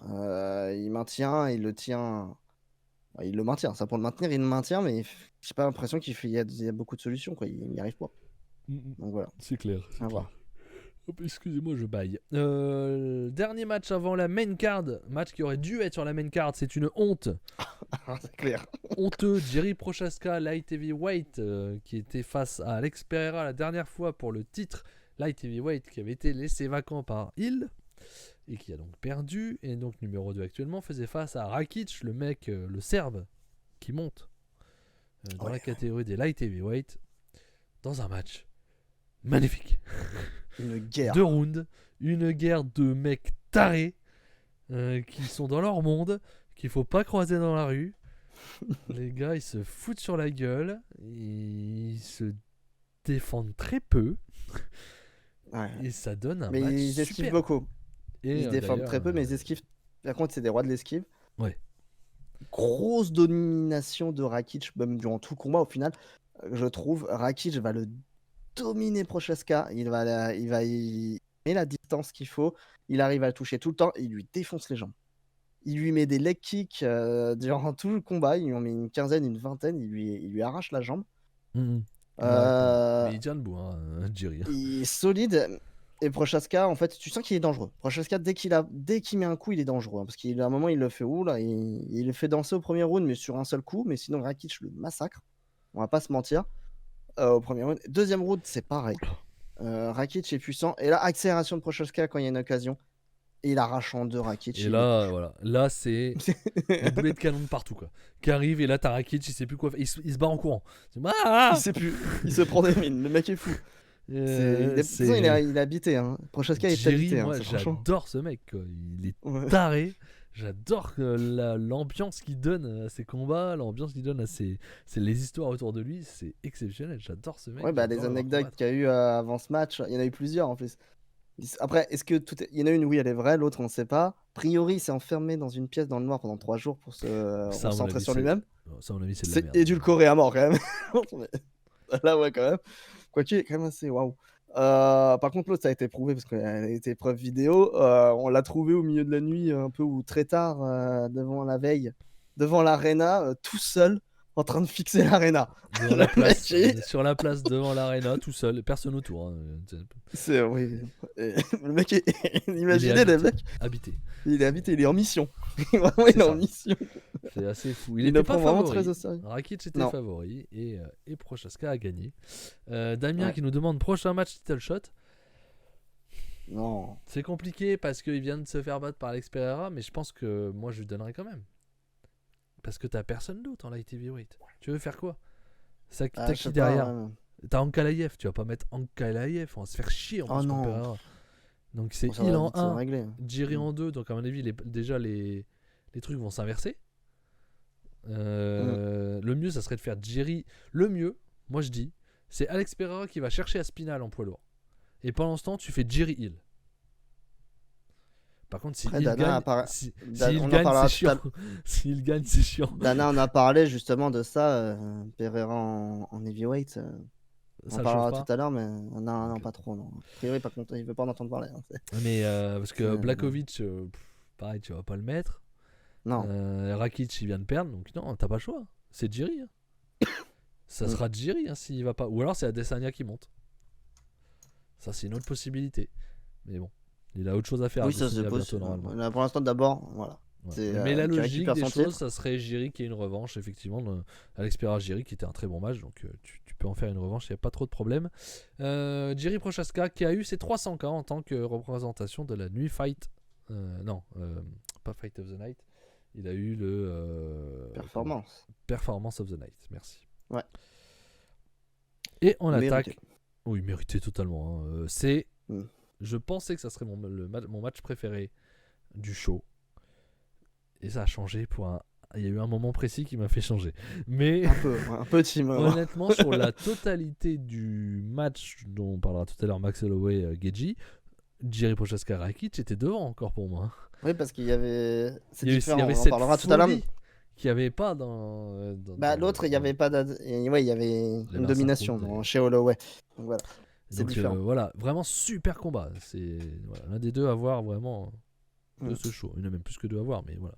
Il maintient, il le tient. Il le maintient, ça pour le maintenir, il le maintient, mais j'ai pas l'impression qu'il y a beaucoup de solutions, quoi. Il n'y arrive pas. Donc voilà. C'est clair. Excusez-moi, je baille. Dernier match avant la main card. Match qui aurait dû être sur la main card. C'est une honte. C'est clair. Honteux. Jerry Prochaska, Light Heavyweight, qui était face à Alex Pereira la dernière fois pour le titre Light Heavyweight, qui avait été laissé vacant par Hill et qui a donc perdu. Et donc numéro 2 actuellement faisait face à Rakic, le mec, le Serbe, qui monte dans la catégorie des Light Heavyweight dans un match magnifique. Une guerre. 2 rounds, une guerre de mecs tarés qui sont dans leur monde, qu'il faut pas croiser dans la rue. Les gars, ils se foutent sur la gueule, ils se défendent très peu, et ça donne un match super. Mais ils esquivent beaucoup. Ils se défendent très peu, mais ils esquivent. Par contre, c'est des rois de l'esquive. Ouais. Grosse domination de Rakic, même durant tout le combat. Au final, je trouve, Rakic va le dominer Prochaska, il met la distance qu'il faut, il arrive à le toucher tout le temps, il lui défonce les jambes. Il lui met des leg kicks durant tout le combat, il lui en met une quinzaine, une vingtaine, il lui arrache la jambe. Mais il tient debout, hein, Jerry. Il est solide, et Prochaska, en fait, tu sens qu'il est dangereux. Prochaska, dès qu'il met un coup, il est dangereux, hein, parce qu'à un moment, il le fait il le fait danser au premier round, mais sur un seul coup, mais sinon Rakic le massacre, on va pas se mentir. Au premier round. Deuxième round, c'est pareil. Rakic est puissant. Et là, accélération de Prochaska quand il y a une occasion. Et il arrache en deux Rakitic. Et là, voilà. Là, c'est des boulets de canon de partout, quoi. Qui arrive et là, t'as Rakitic, il sait plus quoi faire. Il se bat en courant. Il sait plus. Il se prend des mines. Le mec est fou. Il est habité. Hein. Prochaska est habité. Moi, hein, j'adore ce mec, quoi. Il est taré. J'adore l'ambiance qu'il donne à ses combats, l'ambiance qu'il donne à les histoires autour de lui. C'est exceptionnel. J'adore ce mec. Ouais, les anecdotes qu'il y a eu avant ce match, il y en a eu plusieurs en plus. Après, est-ce que il y en a une, oui, elle est vraie, l'autre, on ne sait pas. A priori, il s'est enfermé dans une pièce dans le noir pendant 3 jours pour se concentrer sur lui-même. Ça, à mon avis, c'est de la merde. Édulcoré à mort, quand même. Là, ouais, quand même. Quoique, il est quand même assez waouh. Par contre, l'autre, ça a été prouvé parce qu'il a été preuve vidéo. On l'a trouvé au milieu de la nuit, un peu ou très tard, devant l'aréna, tout seul, en train de fixer l'aréna. Sur la place devant l'aréna, tout seul, personne autour. Hein. Oui. Le mec est. Imaginez le mec. Habité. Il est habité, il est en mission. Vraiment, il est en mission. C'est assez fou. Il était pas vraiment favori. Très au sérieux. Rakitic était favori et Prochaska a gagné. Damien qui nous demande prochain match title shot. Non. C'est compliqué parce qu'il vient de se faire battre par Alex Pereira, mais je pense que moi je lui donnerais quand même. Parce que t'as personne d'autre en light heavyweight. Tu veux faire quoi? T'as qui derrière? T'as Ankalaev, tu vas pas mettre Ankalaev, on va se faire chier en plus contre Pereira. Donc c'est il en 1, Jiri en 2, donc à mon avis déjà les trucs vont s'inverser. Le mieux ça serait de faire Jiri. Le mieux, moi je dis, c'est Alex Pereira qui va chercher Aspinall en poids lourd. Et pendant ce temps, tu fais Jiri Hill. Par contre, s'il gagne, c'est chiant. S'il gagne, c'est chiant. Dana, on a parlé justement de ça. Pereira en heavyweight. On en parlera tout à l'heure, mais non, pas trop. Non. A priori, par contre, il veut pas en entendre parler. Hein. Mais parce que Blachowicz, pareil, tu vas pas le mettre. Non. Rakic, il vient de perdre, donc non, t'as pas le choix. C'est Jiri. Hein. Ça sera Jiri s'il va pas. Ou alors c'est Adesanya qui monte. Ça, c'est une autre possibilité. Mais bon. Il a autre chose à faire. Oui, ça c'est possible. Là, pour l'instant, d'abord, voilà. Ouais. Mais la logique des choses, ça serait Jiri qui ait une revanche, effectivement. Alex Pereira Jiri qui était un très bon match, donc tu peux en faire une revanche, il n'y a pas trop de problème. Jiri Prochaska qui a eu ses 300K en tant que représentation de la nuit Fight. Pas Fight of the Night. Il a eu le. Performance of the Night, merci. Ouais. Et on attaque. Oui, mérité totalement. Hein. Je pensais que ça serait mon match préféré du show. Et ça a changé il y a eu un moment précis qui m'a fait changer. Mais un petit moment. Honnêtement, sur la totalité du match dont on parlera tout à l'heure, Max Holloway, Geji, Jiri Prochaska Rakic était devant encore pour moi. Oui, parce qu'il y avait. Il y avait on en parlera tout à l'heure. Qu'il n'y avait pas dans l'autre, il n'y avait pas il y avait une domination chez Holloway. Donc voilà. C'est différent. Voilà, vraiment super combat. C'est l'un des deux à voir vraiment de ce show. Il y en a même plus que deux à voir, mais voilà.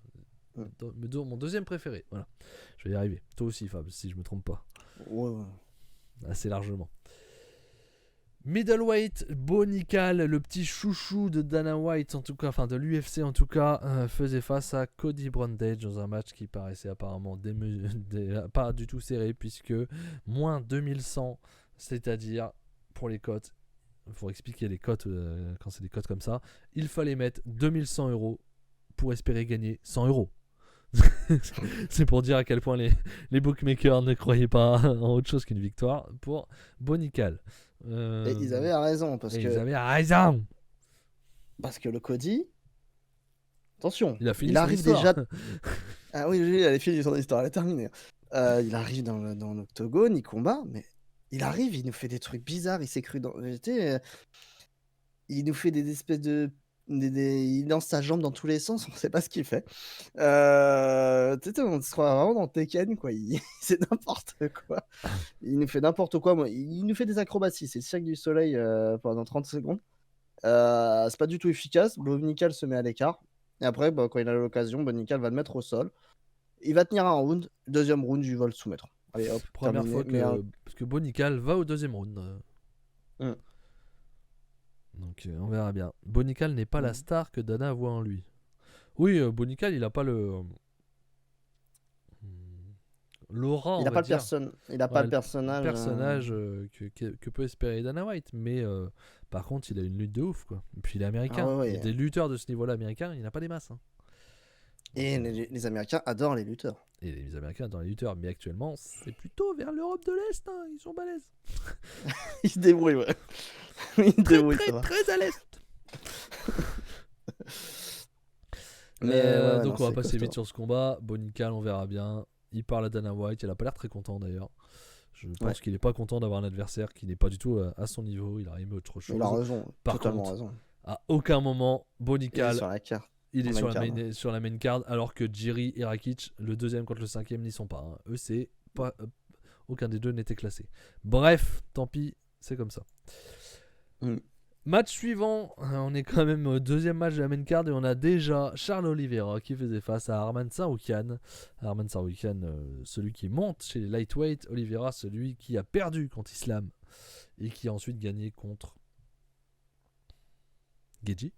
Mon deuxième préféré. Voilà. Je vais y arriver. Toi aussi, Fab, si je me trompe pas. Ouais. Assez largement. Middleweight, Bo Nickal, le petit chouchou de Dana White, en tout cas, enfin de l'UFC en tout cas, faisait face à Cody Brundage dans un match qui paraissait apparemment pas du tout serré, puisque moins 2100, c'est-à-dire pour les cotes, pour expliquer les cotes quand c'est des cotes comme ça, il fallait mettre 2100 € pour espérer gagner 100 €. C'est pour dire à quel point les bookmakers ne croyaient pas en autre chose qu'une victoire pour Bo Nickal. Et ils avaient raison parce que le Cody, attention, il arrive déjà. Ah oui, il a fini son histoire, elle est terminée. Il arrive dans l'octogone, il combat, mais il arrive, il nous fait des trucs bizarres, il s'est cru dans. Il nous fait des espèces de. Il lance sa jambe dans tous les sens, on sait pas ce qu'il fait. On se croit vraiment dans Tekken, quoi. C'est n'importe quoi. Il nous fait n'importe quoi. Il nous fait des acrobaties. C'est le cirque du soleil pendant 30 secondes. C'est pas du tout efficace. Bo Nickal se met à l'écart. Et après, quand il a l'occasion, Bo Nickal va le mettre au sol. Il va tenir un round. Deuxième round, il va le soumettre. Allez, hop, première fois parce que Bo Nickal va au deuxième round. Donc on verra bien. Bo Nickal n'est pas la star que Dana voit en lui. Oui, Bo Nickal, il a pas le. l'aura, Il on n'a va pas le dire. il a pas Ouais, le personnage. personnage que peut espérer Dana White. Mais par contre, il a une lutte de ouf, quoi. Et puis il est Ah américain. ouais, Et ouais. des lutteurs de ce niveau-là américains, il n'y en a pas des masses. Hein. Et Donc, les Américains adorent les lutteurs. et les Américains dans les lutteurs. Mais actuellement, c'est plutôt vers l'Europe de l'Est. Hein. Ils sont balèzes. Ils se débrouillent, ouais. Ils se Très, débrouillent, très, ça va. très à l'Est. Mais ouais, donc non, on va c'est passer vite costaud. sur ce combat. Bonical, on verra bien. Il parle à Dana White. Il a pas l'air très content d'ailleurs. Je pense Ouais. qu'il n'est pas content d'avoir un adversaire qui n'est pas du tout à son niveau. Il a aimé autre Mais il a chose. raison, Par totalement contre, raison. à aucun moment, Il est Bonical, sur la carte. il est en sur main la, card. main, sur la main card, alors que Jiri et Rakic, le deuxième contre le cinquième, n'y sont pas. Hein. Eux, c'est pas. Aucun des deux n'était classé. Bref, tant pis, c'est comme ça. Mm. Match suivant, on est quand même au deuxième match de la main card et on a déjà Charles Oliveira qui faisait face à Arman Tsarukyan. Arman Tsarukyan, celui qui monte chez les lightweight. Oliveira, celui qui a perdu contre Islam et qui a ensuite gagné contre Geji.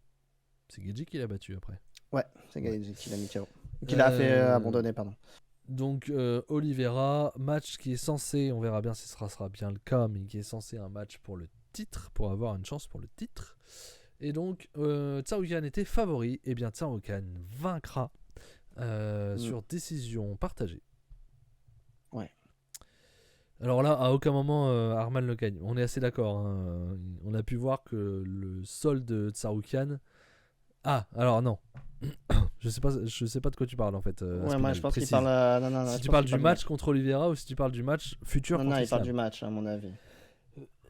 C'est Geji qui l'a battu après. Ouais, c'est Ouais. qui l'a mis KO. Qui l'a fait abandonner, pardon. Donc Oliveira, match qui est censé, on verra bien si ce sera bien le cas, mais qui est censé un match pour le titre, pour avoir une chance pour le titre. Et donc Tsarukyan était favori, et bien Tsarukyan vaincra sur décision partagée. Ouais. Alors là, à aucun moment Arman le gagne. On est assez d'accord. Hein. On a pu voir que le solde de Tsarukyan. Ah, alors non. je sais pas de quoi tu parles en fait. Ouais, Aspinall, moi je pense qu'il précise. parle. Non, Si je tu pense parles qu'il du match contre Oliveira ou si tu parles du match futur Non, contre il Islam. parle du match, à mon avis.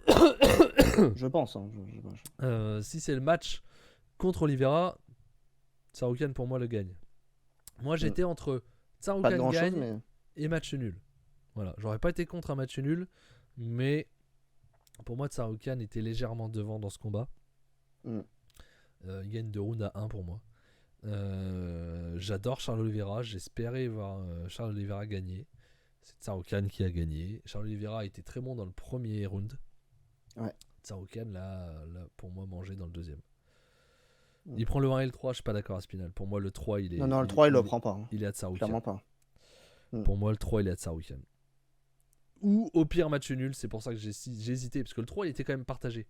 Je pense. Hein, Si c'est le match contre Oliveira, Tsarukyan pour moi le gagne. Moi j'étais entre Pas de Tsarukyan grand chose, gagne mais. et match nul. Voilà, j'aurais pas été contre un match nul, mais pour moi Tsarukyan était légèrement devant dans ce combat. Il gagne 2 rounds à 1 pour moi. J'adore Charles Oliveira, j'espérais voir Charles Oliveira gagner. C'est Tsarukyan qui a gagné. Charles Oliveira a été très bon dans le premier round. Ouais. Tsarukyan l'a pour moi mangé dans le deuxième. Il prend le 1 et le 3, je suis pas d'accord à Spinal. Pour moi le 3 il est. Non, le 3 il le prend pas. Hein. Il est à Tsarukyan. Clairement pas. Pour moi le 3 il est à Tsarukyan. Ou au pire match nul, c'est pour ça que j'ai hésité. Parce que le 3 il était quand même partagé.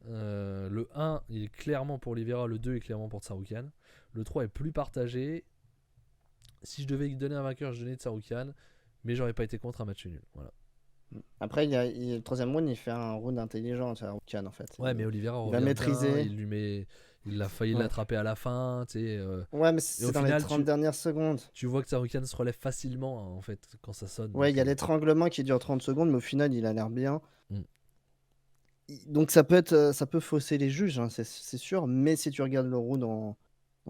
Le 1 il est clairement pour Oliveira, le 2 est clairement pour Tsarukyan. Le 3 est plus partagé. Si je devais donner un vainqueur, je donnais Tsarukyan. Mais j'aurais pas été contre un match nul. Voilà. Après, le troisième round, il fait un round intelligent, Tsarukyan en fait. Ouais, mais Oliveira il va maîtriser. Il a failli l'attraper à la fin. Ouais, mais c'est dans les 30 dernières secondes. Tu vois que Tsarukyan se relève facilement hein, en fait quand ça sonne. Ouais, il y a l'étranglement qui dure 30 secondes, mais au final, il a l'air bien. Donc ça peut fausser les juges, hein, c'est sûr. Mais si tu regardes le round dans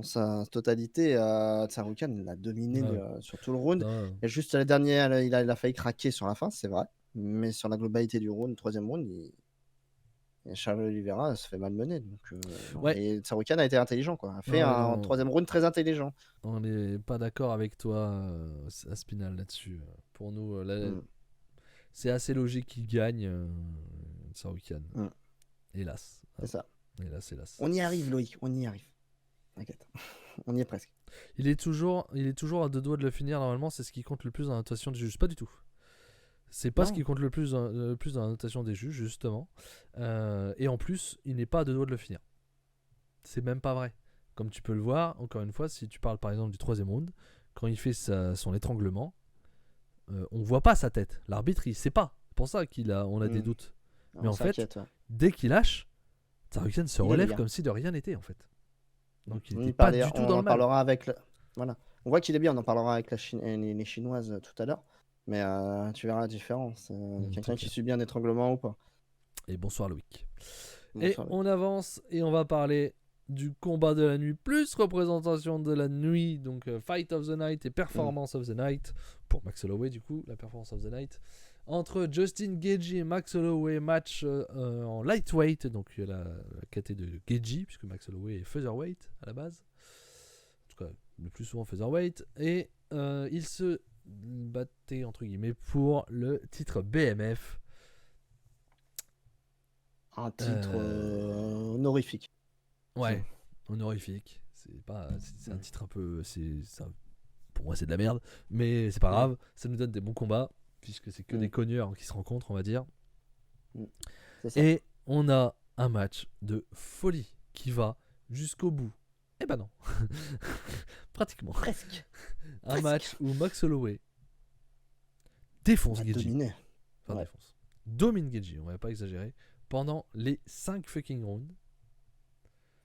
sa totalité, Tsarukyan l'a dominé sur tout le round. Et juste à la dernière, il a failli craquer sur la fin, c'est vrai. Mais sur la globalité du round, troisième round, Charles Oliveira se fait malmener. Donc, et Tsarukyan a été intelligent, quoi. A fait un troisième round très intelligent. On n'est pas d'accord avec toi, Aspinal, là-dessus. Pour nous, c'est assez logique qu'il gagne, Tsarukyan. Hélas. C'est ça. Hélas. On y arrive, Loïc, on y arrive. T'inquiète, on y est presque. Il est toujours à 2 doigts de le finir, normalement, c'est ce qui compte le plus dans la notation des juges. Pas du tout. C'est pas ce qui compte le plus dans la notation des juges, justement. Et en plus, il n'est pas à 2 doigts de le finir. C'est même pas vrai. Comme tu peux le voir, encore une fois, si tu parles par exemple du troisième round, quand il fait son étranglement, on voit pas sa tête. L'arbitre, il sait pas. C'est pour ça qu'on a des doutes. Mais en fait, dès qu'il lâche, Tsarukyan se relève comme si de rien n'était, en fait. Donc il n'était pas du tout dans le mal. Voilà. On voit qu'il est bien, on en parlera avec les Chinoises tout à l'heure. Mais tu verras la différence. Quelqu'un qui subit un étranglement ou pas. Et bonsoir Loïc. On avance et on va parler du combat de la nuit plus représentation de la nuit. Donc Fight of the Night et Performance of the Night. Pour Max Holloway du coup, la Performance of the Night. Entre Justin Gaethje et Max Holloway, match en lightweight. Donc la catégorie de Gaethje, puisque Max Holloway est featherweight à la base. En tout cas, le plus souvent featherweight. Et il se battait entre guillemets pour le titre BMF. Un titre honorifique. Ouais, honorifique. C'est un titre un peu. moi c'est de la merde, mais c'est pas grave, ça nous donne des bons combats, puisque c'est que des cogneurs qui se rencontrent, on va dire. C'est ça. Et on a un match de folie qui va jusqu'au bout. Eh ben non, pratiquement. Presque. Un match où Max Holloway défonce Geji. Dominé. Enfin, défonce. Domine Geji, on va pas exagérer, pendant les 5 fucking rounds.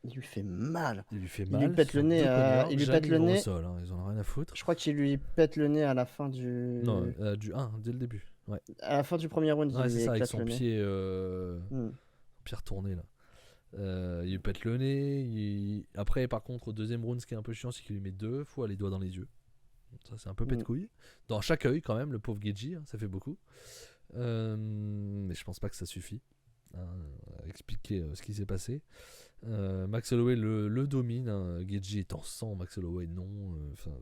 Il lui fait mal. Il lui fait Il mal. lui pète le nez. Il lui pète le nez. Au sol, hein, ils en ont rien à foutre. Je crois qu'il lui pète le nez à la fin du. Non, du 1, dès le début. Ouais. À la fin du premier round, Ouais, il c'est lui ça, avec éclate son le nez. pied retourné là. Il lui pète le nez. Après, par contre, au deuxième round, ce qui est un peu chiant, c'est qu'il lui met 2 fois les doigts dans les yeux. Ça, c'est un peu pète couille. Dans chaque œil, quand même, le pauvre Geji, hein, ça fait beaucoup. Mais je pense pas que ça suffit à expliquer ce qui s'est passé. Max Holloway le domine. Hein. Geji est en sang, Max Holloway non.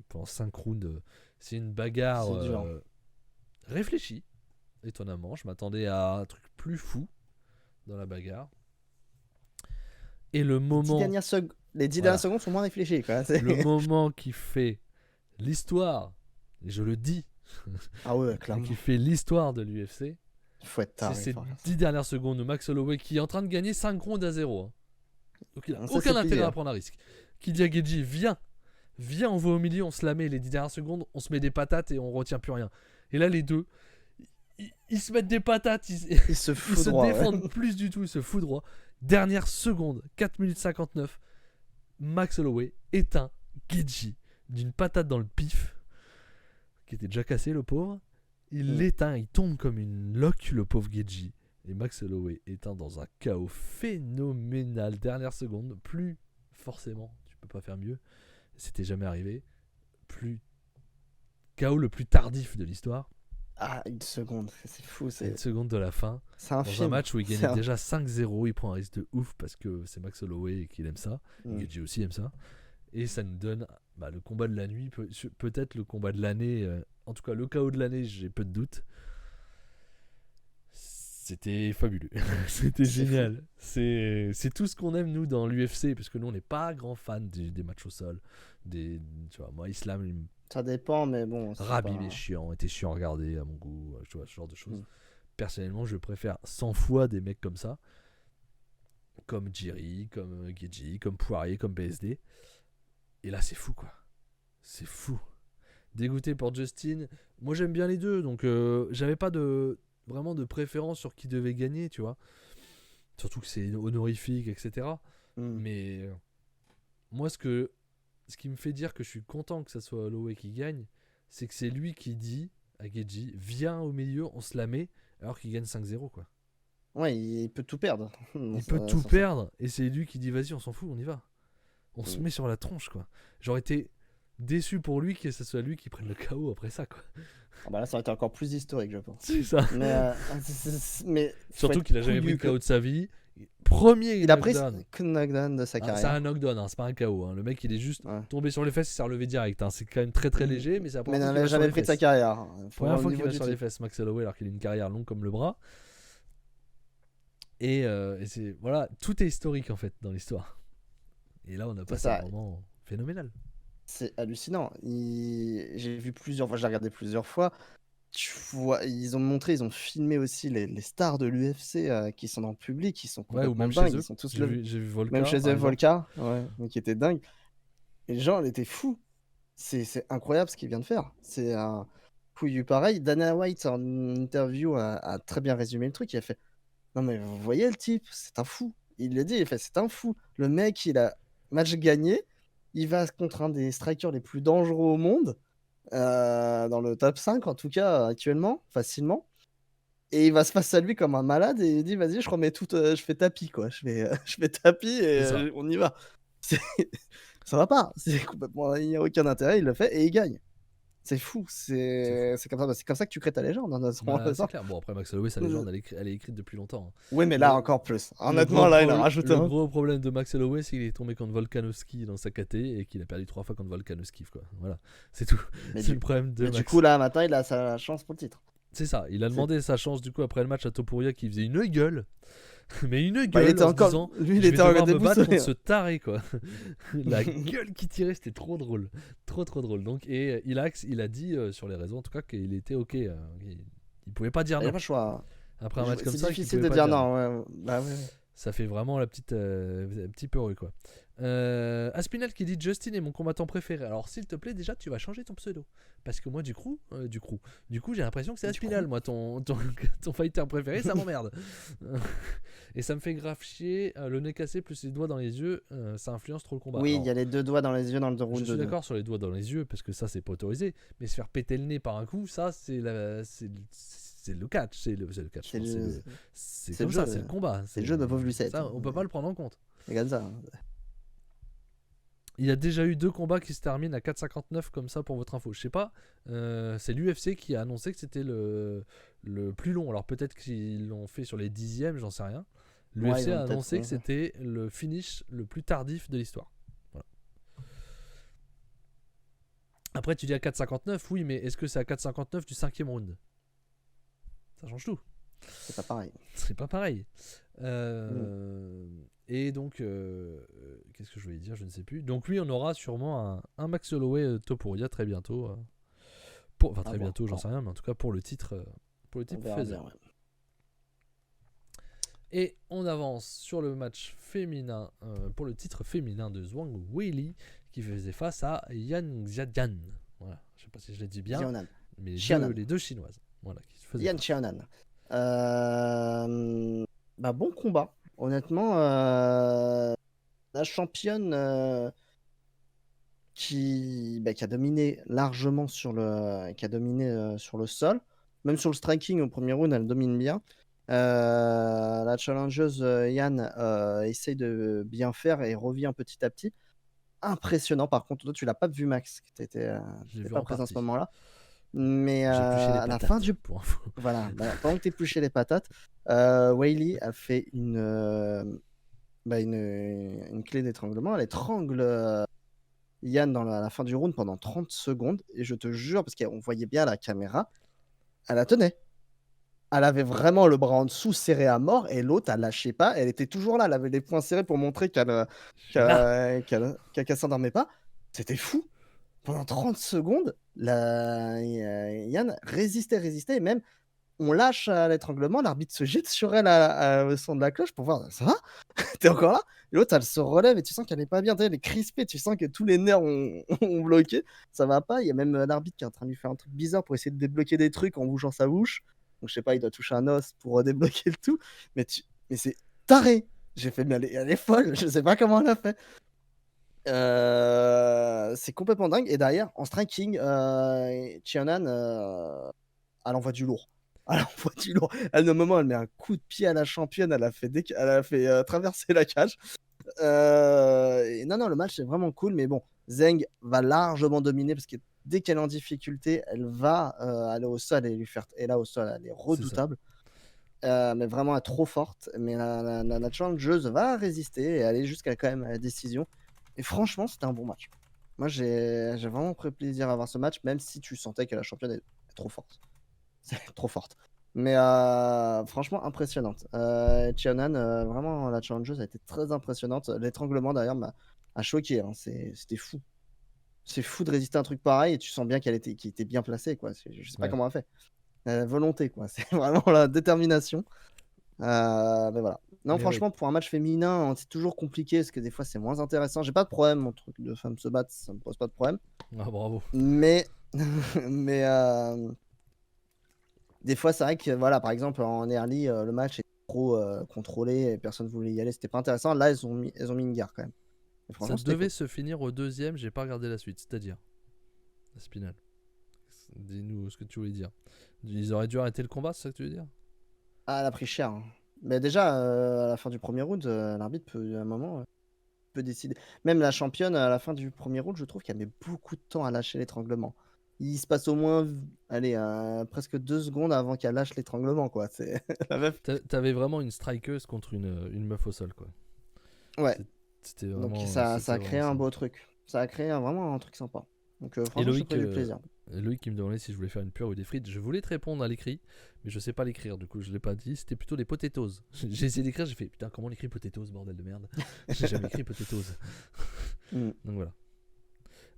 Pendant 5 rounds, c'est une bagarre réfléchie. Étonnamment, je m'attendais à un truc plus fou dans la bagarre. Et le moment. Les 10 dernières secondes sont moins réfléchies, quoi. Le moment qui fait l'histoire, et je le dis, clairement. qui fait l'histoire de l'UFC, Faut être taré, c'est ces 10 dernières secondes où Max Holloway, qui est en train de gagner 5 rounds à 0. Hein. Donc il n'a aucun intérêt à prendre un risque. Qui dit à Geji, viens, on va au milieu, on se la met les 10 dernières secondes, on se met des patates et on retient plus rien. Et là, les deux, ils se mettent des patates, ils se défendent plus du tout, ils se foutent droit. Dernière seconde, 4 minutes 59, Max Holloway éteint Geji d'une patate dans le pif, qui était déjà cassé, le pauvre. Il l'éteint, il tombe comme une loque, le pauvre Geji. Et Max Holloway éteint dans un chaos phénoménal. Dernière seconde, plus forcément, tu peux pas faire mieux. C'était jamais arrivé. Chaos le plus tardif de l'histoire. Une seconde, c'est fou. Une seconde de la fin. C'est un film. Un match où il gagnait déjà 5-0, il prend un risque de ouf parce que c'est Max Holloway et qu'il aime ça. Geji aussi aime ça. Et ça nous donne le combat de la nuit, peut-être le combat de l'année. En tout cas, le KO de l'année, j'ai peu de doutes. C'était fabuleux. C'était génial. C'est tout ce qu'on aime, nous, dans l'UFC, parce que nous, on n'est pas grand fan des matchs au sol. Tu vois, moi, Islam... Ça dépend, mais bon... Rabib est chiant, était chiant à regarder, à mon goût, tu vois, ce genre de choses. Personnellement, je préfère 100 fois des mecs comme ça. Comme Jiri, comme Geji, comme Poirier, comme BSD. Et là, c'est fou, quoi. C'est fou. Dégoûté pour Justin. Moi, j'aime bien les deux, donc j'avais pas vraiment de préférence sur qui devait gagner, tu vois. Surtout que c'est honorifique, etc. Mais moi, ce qui me fait dire que je suis content que ça soit Holloway qui gagne, c'est que c'est lui qui dit à Geji, viens au milieu, on se la met, alors qu'il gagne 5-0, quoi. Ouais, il peut tout perdre. Il peut tout perdre, et c'est lui qui dit, vas-y, on s'en fout, on y va. On se met sur la tronche, quoi. J'aurais été déçu pour lui que ce soit lui qui prenne le KO après ça, quoi. Là, ça aurait été encore plus historique, je pense. C'est ça. Mais surtout qu'il a jamais pris le KO de sa vie. Premier il a pris que knockdown de sa carrière. C'est un knockdown, hein, c'est pas un KO. Hein. Le mec, il est juste tombé sur les fesses et s'est relevé direct. Hein. C'est quand même très très léger, mais c'est la première fois qu'il va jamais pris de sa carrière. Première fois qu'il va sur les fesses, Max Holloway, alors qu'il a une carrière longue comme le bras. Et c'est voilà, tout est historique en fait dans l'histoire. Et là, on a passé un moment phénoménal. C'est hallucinant. J'ai vu plusieurs fois, j'ai regardé plusieurs fois. Tu vois, ils ont filmé aussi les stars de l'UFC qui sont dans le public, qui sont complètement dingues. Ils sont tous j'ai vu Volca, même chez eux, Volca, qui était dingue. Et les gens, ils étaient fous. C'est incroyable ce qu'il vient de faire. C'est un couillu pareil. Dana White, en interview, a très bien résumé le truc. Il a fait, non mais vous voyez le type, c'est un fou. Il l'a dit, il a fait, c'est un fou. Le mec, il a match gagné. Il va contre un des strikers les plus dangereux au monde, dans le top 5 en tout cas actuellement, facilement. Et il va se passer à lui comme un malade et il dit vas-y, je remets tout, je fais tapis quoi, je fais tapis et on y va. Ça va pas, c'est complètement, il n'y a aucun intérêt, il le fait et il gagne. C'est fou, c'est comme ça que tu crées ta légende. C'est clair. Bon, après, Max Holloway, sa légende, elle est écrite depuis longtemps. Hein. Oui, mais là, encore plus. Honnêtement, là, il a rajouté Le gros problème de Max Holloway, c'est qu'il est tombé contre Volkanovski dans sa KT et qu'il a perdu 3 fois contre Volkanovski. Quoi. Voilà, c'est tout. C'est le problème de Max. Du coup, là, maintenant, il a sa chance pour le titre. C'est ça. Il a demandé sa chance, du coup, après le match à Topuria, qui faisait une gueule. Mais une Bah, il gueule était en se encore. disant Lui, il je vais était encore devoir me battre déboussolé. contre ce taré quoi. La gueule qui tirait, c'était trop drôle. Trop drôle. Donc, et il a dit sur les réseaux en tout cas qu'il était ok. Il pouvait pas dire Il n'y a non. pas le choix. Après un match comme C'est ça, qu'il difficile pouvait de pas dire dire non. non. Ouais. Bah, ouais. Ça fait vraiment la petite petit peureux quoi. Aspinal qui dit Justin est mon combattant préféré. Alors s'il te plaît déjà tu vas changer ton pseudo parce que moi du coup j'ai l'impression que c'est Aspinal moi ton fighter préféré, ça m'emmerde. Et ça me fait grave chier, le nez cassé plus les doigts dans les yeux, ça influence trop le combat. Oui, il Alors, y a les 2 doigts dans les yeux dans le round je suis 2. d'accord sur les doigts dans les yeux parce que ça c'est pas autorisé, mais se faire péter le nez par un coup, ça c'est le catch, c'est le catch. C'est comme ça, c'est le combat. C'est le jeu de pauvre Lucette. Ça, on peut pas le prendre en compte. Regarde ça. Il y a déjà eu 2 combats qui se terminent à 4,59 comme ça pour votre info. Je sais pas, c'est l'UFC qui a annoncé que c'était le plus long. Alors peut-être qu'ils l'ont fait sur les 10e, j'en sais rien. L'UFC a annoncé que c'était le finish le plus tardif de l'histoire. Voilà. Après tu dis à 4,59, oui, mais est-ce que c'est à 4,59 du 5e round? Ça change tout. C'est pas pareil. C'est pas pareil. Et donc, qu'est-ce que je voulais dire? Je ne sais plus. Donc, oui, on aura sûrement un Max Holloway Topuria très bientôt. Enfin, très bientôt, j'en sais rien, mais en tout cas pour le titre. Pour le titre Feather. Ouais. Et on avance sur le match féminin, pour le titre féminin de Zhang Weili, qui faisait face à Yan Xiaonan. Voilà, je sais pas si je l'ai dit bien. Xiaonan. Mais les deux chinoises. Voilà, qui faisaient Yan Xiaonan. Bon combat. Honnêtement, la championne qui a dominé largement sur le sol. Même sur le striking au premier round, elle domine bien. La challengeuse Yan essaye de bien faire et revient petit à petit. Impressionnant. Par contre, toi, tu l'as pas vu, Max. Tu n'étais pas présent à ce moment-là. Mais à la fin du point. Voilà, pendant que tu épluchais les patates, Weili a fait une clé d'étranglement. Elle étrangle Yan à la fin du round pendant 30 secondes. Et je te jure, parce qu'on voyait bien à la caméra, elle la tenait. Elle avait vraiment le bras en dessous serré à mort et l'autre, elle lâchait pas. Elle était toujours là. Elle avait les poings serrés pour montrer qu'elle s'endormait pas. C'était fou. Pendant 30 secondes, Yan résistait. Et même, on lâche à l'étranglement. L'arbitre se jette sur elle au son de la cloche pour voir, ça va? T'es encore là? Et l'autre, elle se relève et tu sens qu'elle n'est pas bien. Elle est crispée. Tu sens que tous les nerfs ont bloqué. Ça va pas. Il y a même l'arbitre qui est en train de lui faire un truc bizarre pour essayer de débloquer des trucs en bougeant sa bouche. Donc, je sais pas, il doit toucher un os pour débloquer le tout. Mais c'est taré. J'ai fait, mais elle est folle. Je sais pas comment elle a fait. C'est complètement dingue. Et derrière, en striking, Xiaonan, elle envoie du lourd. À un moment, elle met un coup de pied à la championne. Elle a fait traverser la cage. Et non, le match est vraiment cool. Mais bon, Zhang va largement dominer parce que dès qu'elle est en difficulté, elle va aller au sol et lui faire. Et là, au sol, elle est redoutable. Mais vraiment, elle est trop forte. Mais la challengeuse va résister et aller jusqu'à quand même à la décision. Et franchement, c'était un bon match. Moi, j'ai vraiment pris plaisir à voir ce match, même si tu sentais que la championne est trop forte. C'est trop forte. Mais franchement, impressionnante. Xiaonan, vraiment, la challengeuse a été très impressionnante. L'étranglement, d'ailleurs, m'a choqué. Hein. C'était fou. C'est fou de résister à un truc pareil et tu sens bien qu'il était bien placé. Quoi. Je sais pas comment elle a fait. Volonté, quoi. C'est vraiment la détermination. Mais voilà. Non, mais franchement, pour un match féminin, c'est toujours compliqué parce que des fois, c'est moins intéressant. J'ai pas de problème, mon truc de femmes se battent, ça me pose pas de problème. Ah, bravo. Mais des fois, c'est vrai que, voilà, par exemple, en early, le match est trop contrôlé et personne voulait y aller. C'était pas intéressant. Là, elles ont mis une guerre quand même. Ça devait se finir au 2e, j'ai pas regardé la suite. C'est-à-dire, Spinal. Dis-nous ce que tu voulais dire. Ils auraient dû arrêter le combat, c'est ça que tu veux dire? Ah, elle a pris cher. Hein. Mais déjà, à la fin du premier round, l'arbitre peut, à un moment, peut décider. Même la championne, à la fin du premier round, je trouve qu'elle met beaucoup de temps à lâcher l'étranglement. Il se passe au moins, presque 2 secondes avant qu'elle lâche l'étranglement, quoi. C'est la meuf. T'avais vraiment une strikeuse contre une meuf au sol, quoi. Ouais. C'était vraiment. Donc ça a créé un beau truc. Ça a créé vraiment un truc sympa. Donc franchement, j'ai pris du plaisir. Loïc qui me demandait si je voulais faire une purée ou des frites. Je voulais te répondre à l'écrit, mais je sais pas l'écrire, du coup je l'ai pas dit. C'était plutôt des potatoes. J'ai essayé d'écrire, j'ai fait putain, comment on écrit potatoes, bordel de merde. J'ai jamais écrit potatoes. Donc voilà.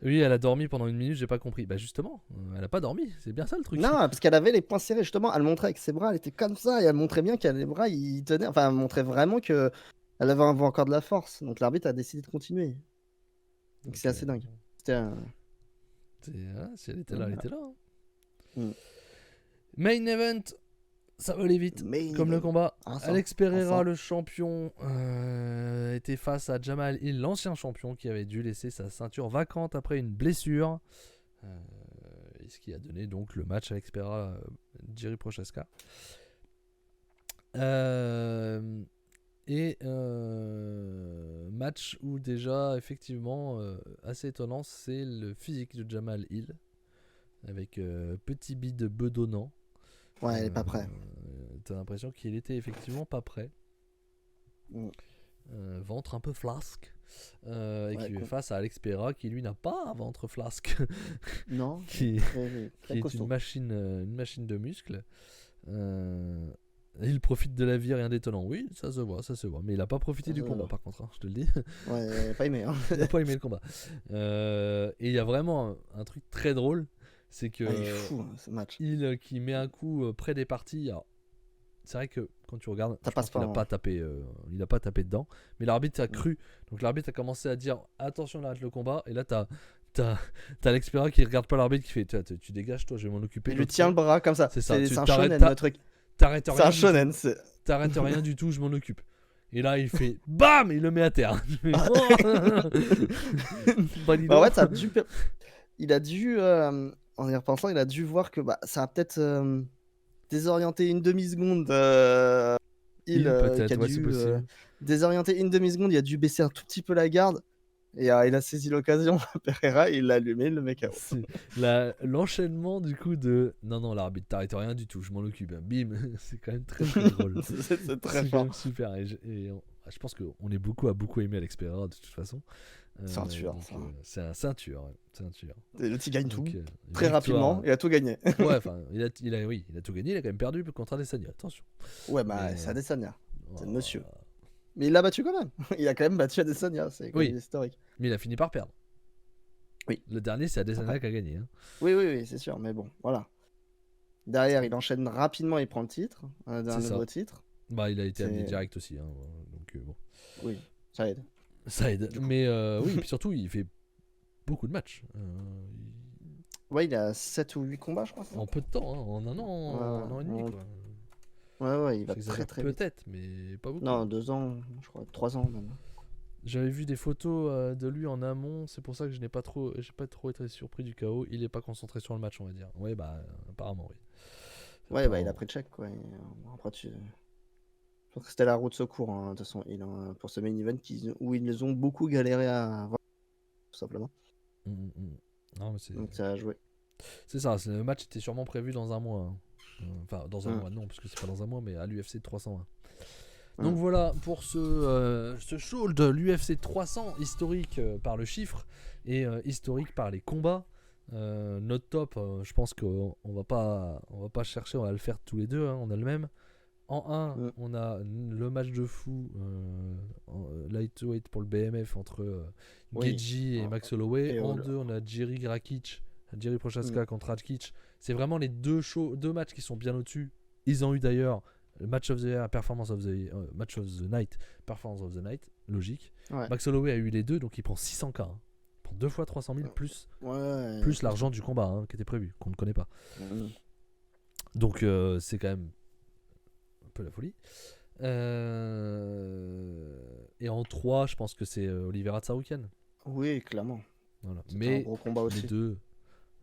Oui, elle a dormi pendant 1 minute, j'ai pas compris. Bah justement, elle a pas dormi, c'est bien ça le truc. Non, parce qu'elle avait les poings serrés, justement. Elle montrait avec ses bras, elle était comme ça, et elle montrait bien qu'elle les bras, ils tenaient. Enfin, elle montrait vraiment que elle avait encore de la force. Donc l'arbitre a décidé de continuer. Donc c'est assez dingue. C'était si elle était là, elle était là. Hein. Main event, ça va aller vite. Comme le combat. Alex Pereira, le champion, était face à Jamal Hill, l'ancien champion, qui avait dû laisser sa ceinture vacante après une blessure. Et ce qui a donné donc le match Alex Pereira, Jiri Prochazka. Match où déjà, effectivement, assez étonnant, c'est le physique de Jamal Hill. Avec petit bide bedonnant. Ouais, il est pas prêt. T'as l'impression qu'il était effectivement pas prêt. Ventre un peu flasque. Et qui est face à Alex Pereira qui lui n'a pas un ventre flasque. Non. qui est une machine de muscles. Il profite de la vie, rien d'étonnant. Oui, ça se voit. Mais il a pas profité du combat par contre, hein, je te le dis. Ouais, il a pas aimé. Hein. Il a pas aimé le combat. Et il y a vraiment un truc très drôle. C'est que il est fou, ce match. Il qui met un coup près des parties. Alors, c'est vrai que quand tu regardes, je pense qu'il n'a pas tapé, il a pas tapé dedans. Mais l'arbitre a cru. Donc l'arbitre a commencé à dire attention, on arrête le combat. Et là, t'as Alex Pereira qui regarde pas l'arbitre, qui fait tu dégages, toi, je vais m'en occuper. Il lui tient le bras comme ça. C'est ça. C'est un shonen, le truc. T'arrêtes rien. C'est un shonen. T'arrêtes rien du tout, je m'en occupe. Et là, il fait BAM, il le met à terre. En fait, ça a dû. Il a dû. En y repensant, il a dû voir que ça a peut-être désorienté une demi-seconde. Il peut-être, a dû désorienter une demi-seconde, il a dû baisser un tout petit peu la garde. Et il a saisi l'occasion, Pereira, il l'a allumé, le mec a. L'enchaînement du coup de non, l'arbitre, t'arrêtes rien du tout, je m'en occupe. Bim, c'est quand même très très drôle. c'est très fort. Quand même super. Et je pense qu'on est beaucoup aimé Alex Pereira de toute façon. Ceinture, ça. C'est un ceinture. Et le petit gagne tout très rapidement. Il a tout gagné. Ouais, enfin, il a tout gagné. Il a quand même perdu contre Adesanya. Attention. Ouais, c'est Adesanya. C'est le monsieur. Mais il l'a battu quand même. Il a quand même battu Adesanya. C'est historique. Mais il a fini par perdre. Oui. Le dernier, c'est Adesanya qui a gagné. Hein. Oui, c'est sûr. Mais bon, voilà. Derrière, il enchaîne rapidement. Il prend le titre. Un nouveau titre. Il a été amené direct aussi. Hein. Donc bon. Oui, ça aide. Mais oui, et puis surtout, il fait beaucoup de matchs. Ouais, il a 7 ou 8 combats, je crois. En peu de temps, hein, en un an et demi. Quoi. Ouais, il va très vite. Peut-être, mais pas beaucoup. Non, 2 ans, je crois, 3 ans même. J'avais vu des photos de lui en amont, c'est pour ça que j'ai pas trop été surpris du KO. Il est pas concentré sur le match, on va dire. Ouais, apparemment, oui. Ouais, il a pris le check, quoi. Après, je pense que c'était la roue de secours, hein, de toute façon, pour ce main event où ils ont beaucoup galéré à avoir, tout simplement. Non, mais donc ça a joué. C'est ça, le match était sûrement prévu dans un mois. Hein. Enfin, dans un mois, non, parce que c'est pas dans un mois, mais à l'UFC 301. Donc voilà pour ce show de l'UFC 300, historique par le chiffre et historique par les combats. Notre top, je pense qu'on va pas chercher, on va le faire tous les deux, hein, on a le même. En 1, on a le match de fou lightweight pour le BMF entre Geji et Max Holloway. En 2, on a Jiri Prochazka contre Rakic. C'est vraiment les deux matchs qui sont bien au-dessus. Ils ont eu d'ailleurs le match of the year, match of the night, performance of the night, logique. Ouais. Max Holloway a eu les deux, donc il prend 600K. Hein. Il prend 2 fois 300 000 plus l'argent du combat hein, qui était prévu, qu'on ne connaît pas. Donc c'est quand même un peu la folie. Et en 3, je pense que c'est Oliveira Tsarukyan. Oui, clairement. Voilà. C'est mais un gros combat aussi. Les deux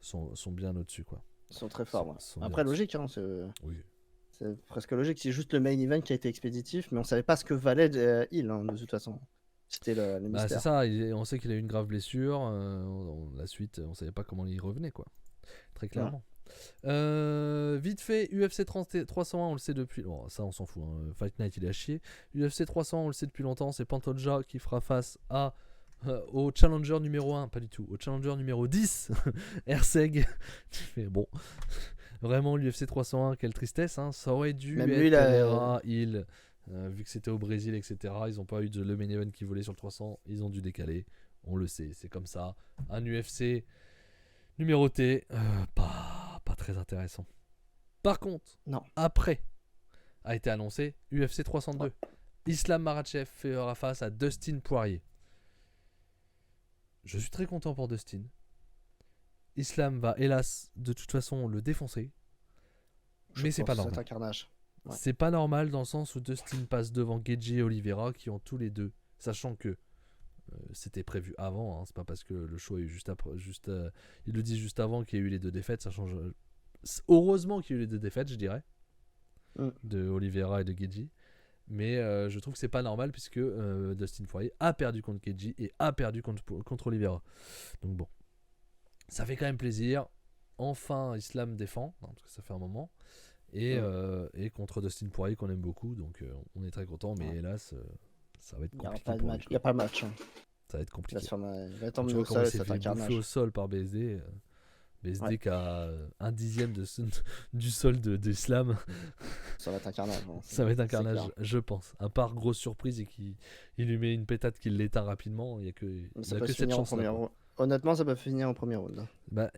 sont bien au-dessus, quoi. Ils sont très forts. Après, logique, hein, c'est presque logique. C'est juste le main event qui a été expéditif, mais on savait pas ce que valait Hill, hein, de toute façon. C'était le mystère. C'est ça, on sait qu'il a eu une grave blessure. La suite, on savait pas comment il revenait, quoi. Très clairement. Vite fait, UFC 301, on le sait depuis. Bon, ça, on s'en fout. Hein. Fight Night, il est à chier. UFC 300, on le sait depuis longtemps. C'est Pantoja qui fera face à au challenger numéro 1, pas du tout, au challenger numéro 10, Herseg. Mais bon, vraiment l'UFC 301, quelle tristesse, hein. Ça aurait dû Même être lui, Pereira, Hill, vu que c'était au Brésil, etc. Ils n'ont pas eu le main event qu'ils voulaient sur le 300, ils ont dû décaler. On le sait, c'est comme ça. Un UFC numéroté, pas très intéressant. Par contre, non. après a été annoncé UFC 302. Ouais. Islam Makhachev fera face à Dustin Poirier. Je suis très content pour Dustin. Islam va hélas de toute façon le défoncer. Mais c'est pas normal. C'est un carnage. Ouais. C'est pas normal dans le sens où Dustin passe devant Gaethje et Oliveira qui ont tous les deux, sachant que c'était prévu avant, hein, c'est pas parce que le show est eu juste après, ils le disent juste avant qu'il y a eu les deux défaites, ça change. Heureusement qu'il y a eu les deux défaites, je dirais, de Oliveira et de Gaethje. Mais je trouve que c'est pas normal puisque Dustin Poirier a perdu contre Gaethje et a perdu contre Oliveira. Donc bon, ça fait quand même plaisir. Enfin, Islam défend, hein, parce que ça fait un moment. Et contre Dustin Poirier qu'on aime beaucoup. Donc on est très content. Mais hélas, ça va être compliqué. Il n'y a pas de match. Hein. Ça va être compliqué. Il va être emmené au sol, c'est un carnage. Au sol par BSD. BSD qui a un dixième du sol d'Islam. Ça va être un carnage. Hein. Ça va être un carnage, je pense. À part grosse surprise et qu'il lui met une pétate qui l'éteint rapidement, il n'y a que cette chance. Honnêtement, ça peut finir au premier round. Bah,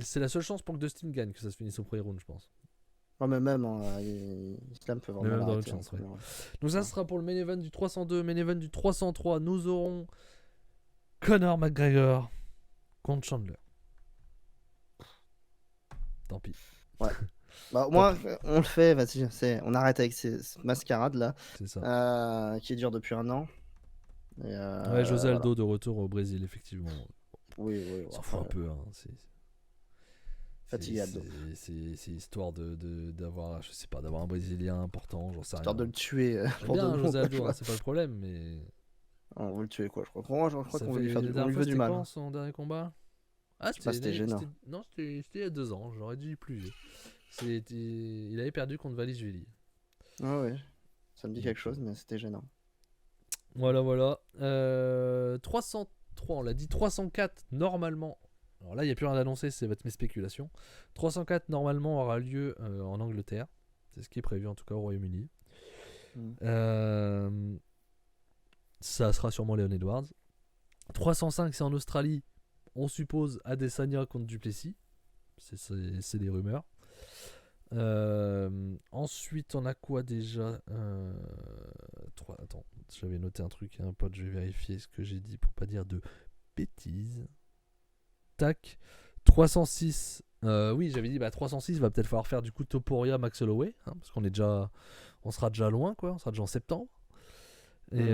c'est la seule chance pour que Dustin gagne, que ça se finisse au premier round, je pense. Ouais, mais même, Islam peut vraiment l'arrêter. Chance, ouais. Donc ça sera pour le main event du 302. Main event du 303, nous aurons Conor McGregor contre Chandler. Tant pis. Ouais. Bah, au moins, on le fait, vas-y, on arrête avec cette mascarade là. C'est ça. Qui dure depuis un an. Et ouais, José Aldo de retour au Brésil, effectivement. Oui. Ça fout un peu. Hein. Fatigué Aldo. C'est histoire d'avoir, je sais pas, d'avoir un Brésilien important, j'en sais rien. Histoire de le tuer. Pour bien José Aldo, hein, c'est pas le problème, mais. On veut le tuer quoi, je crois qu'on veut lui faire du mal. Quand son dernier combat? Ah, c'était gênant. Non, c'était il y a 2 ans, j'aurais dû plus vieux. Il avait perdu contre Valis-Vili. Ah ouais, ça me dit quelque chose, mais c'était gênant. Voilà. 303, on l'a dit, 304 normalement. Alors là, il n'y a plus rien d'annoncé, c'est mes spéculations. 304 normalement aura lieu en Angleterre. C'est ce qui est prévu en tout cas au Royaume-Uni. Ça sera sûrement Leon Edwards. 305 c'est en Australie. On suppose Adesanya contre Duplessis. C'est des rumeurs. Ensuite, on a quoi déjà Attends, j'avais noté un truc, un pote, je vais vérifier ce que j'ai dit pour pas dire de bêtises. Tac. 306. Oui, j'avais dit 306 va peut-être falloir faire du coup Topuria Max Holloway, hein, parce on sera déjà loin, quoi. On sera déjà en septembre. Et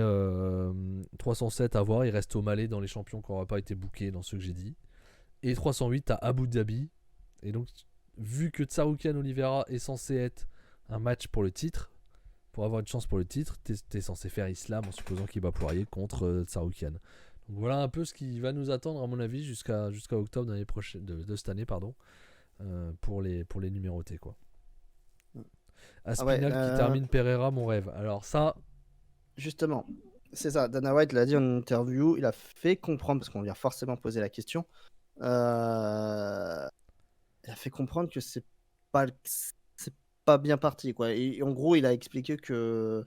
307 à voir, il reste au Malais dans les champions qui n'auraient pas été bookés dans ceux que j'ai dit. Et 308 à Abu Dhabi. Et donc, vu que Tsarukyan Oliveira est censé être un match pour le titre, pour avoir une chance pour le titre, t'es censé faire Islam en supposant qu'il bat Poirier contre Tsarukyan. Donc voilà un peu ce qui va nous attendre à mon avis jusqu'à octobre de cette année, pardon, pour les numérotés quoi. Aspinal qui termine Pereira, mon rêve. Alors ça. Justement, c'est ça. Dana White l'a dit en interview, il a fait comprendre, parce qu'on lui a forcément posé la question, il a fait comprendre que c'est pas bien parti, quoi. Et en gros, il a expliqué que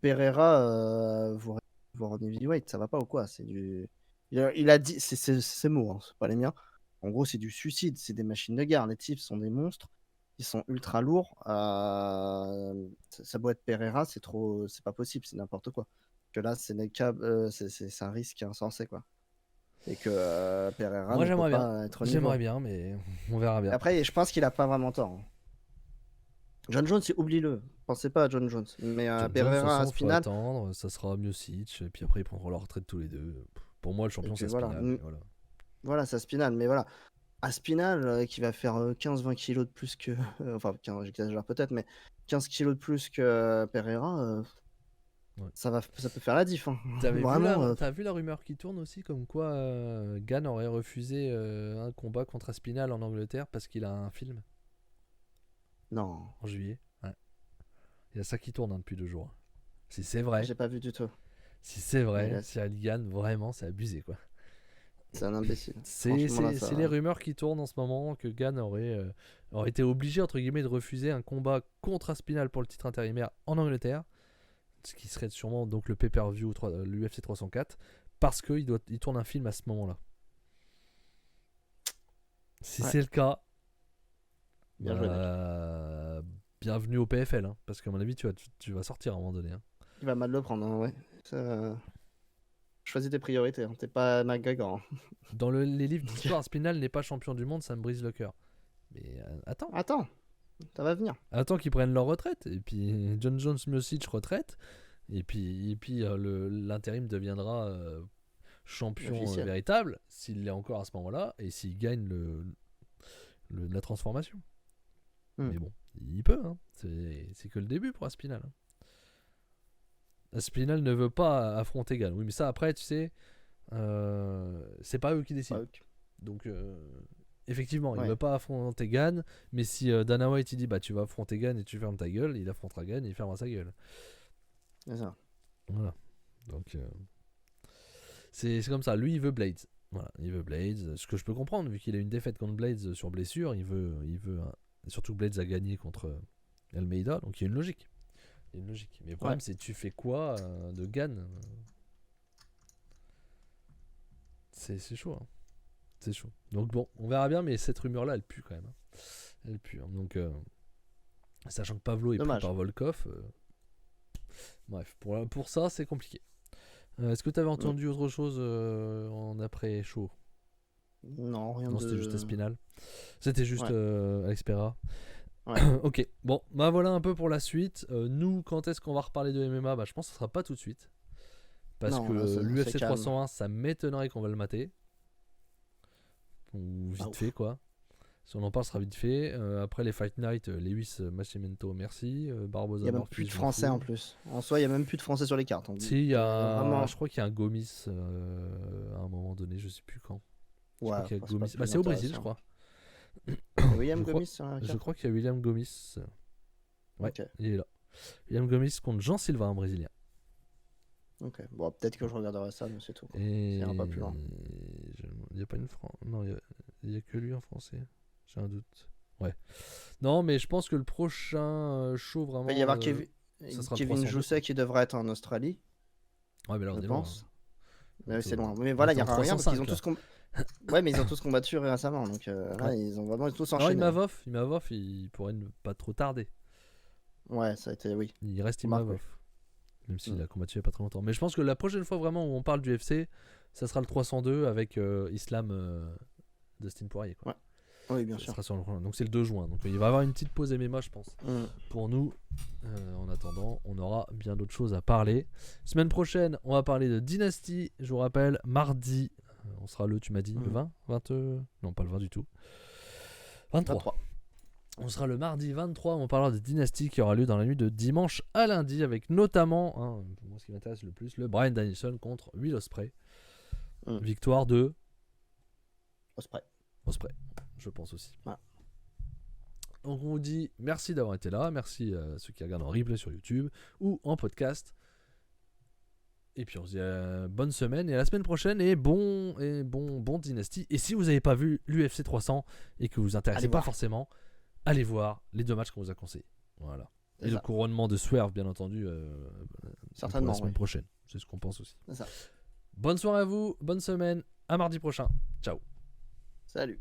Pereira voudrait voir en heavyweight, ça va pas ou quoi. Il a dit, c'est ses mots, hein, c'est pas les miens. En gros, c'est du suicide, c'est des machines de guerre. Les types sont des monstres. Ils sont ultra lourds. Ça doit être Pereira, c'est pas possible, c'est n'importe quoi. Que là, c'est un risque insensé, quoi. Et que Pereira moi, ne peut pas être au niveau. J'aimerais bien, mais on verra bien. Après, je pense qu'il a pas vraiment tort. Hein. John Jones, oublie-le. Pensez pas à John Jones. Mais Pereira, à Spinal. Attendre, ça sera Miocic, et puis après, ils prendront leur retraite tous les deux. Pour moi, le champion, c'est Spinal. Voilà, c'est Spinal, mais voilà. Aspinal qui va faire 15-20 kilos de plus que. Enfin, j'exagère peut-être, mais 15 kilos de plus que Pereira, ça peut faire la diff. Hein. T'as vu la rumeur qui tourne aussi, comme quoi Gann aurait refusé un combat contre Aspinal en Angleterre parce qu'il a un film? Non. En juillet. Ouais. Il y a ça qui tourne depuis 2 jours. Si c'est vrai. J'ai pas vu du tout. Si c'est vrai, Là, si Ali gagne, vraiment, c'est abusé, quoi. c'est un imbécile. C'est Ça... les rumeurs qui tournent en ce moment que Gann aurait été obligé, entre guillemets, de refuser un combat contre Aspinall pour le titre intérimaire en Angleterre, ce qui serait sûrement donc le pay-per-view l'UFC 304, parce qu'il tourne un film à ce moment-là. Si c'est le cas, bienvenue au PFL, hein, parce qu'à mon avis, tu vas sortir à un moment donné. Hein. Il va mal le prendre, hein, ouais. Ça... Choisis tes priorités, hein. T'es pas McGregor. Hein. Dans les livres d'histoire, Spinal n'est pas champion du monde, ça me brise le cœur. Mais attends, ça va venir. Attends qu'ils prennent leur retraite, et puis John Jones Miocic retraite, et puis l'intérim deviendra champion véritable, s'il l'est encore à ce moment-là, et s'il gagne la transformation. Mais bon, il peut, hein. C'est que le début pour Aspinall. Hein. Aspinall ne veut pas affronter Gann. Oui, mais ça, après, tu sais, c'est pas eux qui décident. Donc, effectivement, il veut pas affronter Gann, mais si Dana White il dit bah tu vas affronter Gann et tu fermes ta gueule, il affrontera Gann et il fermera sa gueule. C'est ça. Voilà. Donc, c'est comme ça. Lui, il veut Blades. Voilà, il veut Blades. Ce que je peux comprendre, vu qu'il a une défaite contre Blades sur blessure, il veut surtout Blades a gagné contre Almeida, donc il y a une logique. Mais le problème, c'est tu fais quoi de Gann c'est chaud. Hein. C'est chaud. Donc bon, on verra bien, mais cette rumeur-là, elle pue quand même. Hein. Elle pue. Hein. Donc, sachant que Pavlo est pris par Volkov, bref, pour ça, c'est compliqué. Est-ce que tu avais entendu autre chose en après-show ? Non, rien non, c'était juste Aspinall. C'était juste Alex Pereira. Ouais. Ok, bon, bah voilà un peu pour la suite. Nous, quand est-ce qu'on va reparler de MMA ? Bah, je pense que ce sera pas tout de suite. Parce que l'UFC 301, ça m'étonnerait qu'on va le mater. Ou vite fait, quoi. Si on en parle, ce sera vite fait. Après les Fight Night, Lewis Massimento, merci. Barbosa. Il n'y a même plus de français en plus. En soi, il n'y a même plus de français sur les cartes. Si, il y a. Vraiment... Je crois qu'il y a un Gomis à un moment donné, je sais plus quand. Ouais, c'est au Brésil, je crois. William Gomis sur la carte. Je crois qu'il y a William Gomis. Ouais, il est là. William Gomis contre Jean Silva, un Brésilien. Ok, bon, peut-être que je regarderai ça, mais c'est tout. Et... C'est un pas plus loin. Il n'y a pas une France. Non, il n'y a que lui en français. J'ai un doute. Ouais. Non, mais je pense que le prochain show vraiment. Il va y avoir Kevin Jousset qui devrait être en Australie. Ouais, mais là, on est loin. Mais c'est loin. Mais voilà, il n'y a rien parce qu'ils ont tous ouais, mais ils ont tous combattu récemment. Donc là, ils ont vraiment tous enchaîné. Imavov, il pourrait ne pas trop tarder. Ouais, ça a été, oui. Il reste Imavov. Même s'il a combattu il n'y a pas très longtemps. Mais je pense que la prochaine fois vraiment où on parle du UFC, ça sera le 302 avec Islam Dustin Poirier. Quoi. Ouais. Oui, bien sûr. Donc c'est le 2 juin. Donc il va y avoir une petite pause MMA, je pense. Pour nous, en attendant, on aura bien d'autres choses à parler. Semaine prochaine, on va parler de Dynasty. Je vous rappelle, mardi, on sera tu m'as dit, le 20 Non, pas le 20 du tout. 23. On sera le mardi 23, on parlera de Dynasty qui aura lieu dans la nuit de dimanche à lundi avec notamment, moi ce qui m'intéresse le plus, le Bryan Danielson contre Will Ospreay. Victoire de Ospreay, je pense aussi. Ouais. Donc on vous dit merci d'avoir été là, merci à ceux qui regardent en replay sur YouTube ou en podcast. Et puis on se dit bonne semaine et à la semaine prochaine et bon Dynasty. Et si vous n'avez pas vu l'UFC 300 et que vous vous intéressez pas forcément, allez voir les 2 matchs qu'on vous a conseillés. Voilà. Et le couronnement de Swerve, bien entendu, certainement, la semaine prochaine. C'est ce qu'on pense aussi. C'est ça. Bonne soirée à vous, bonne semaine, à mardi prochain. Ciao. Salut.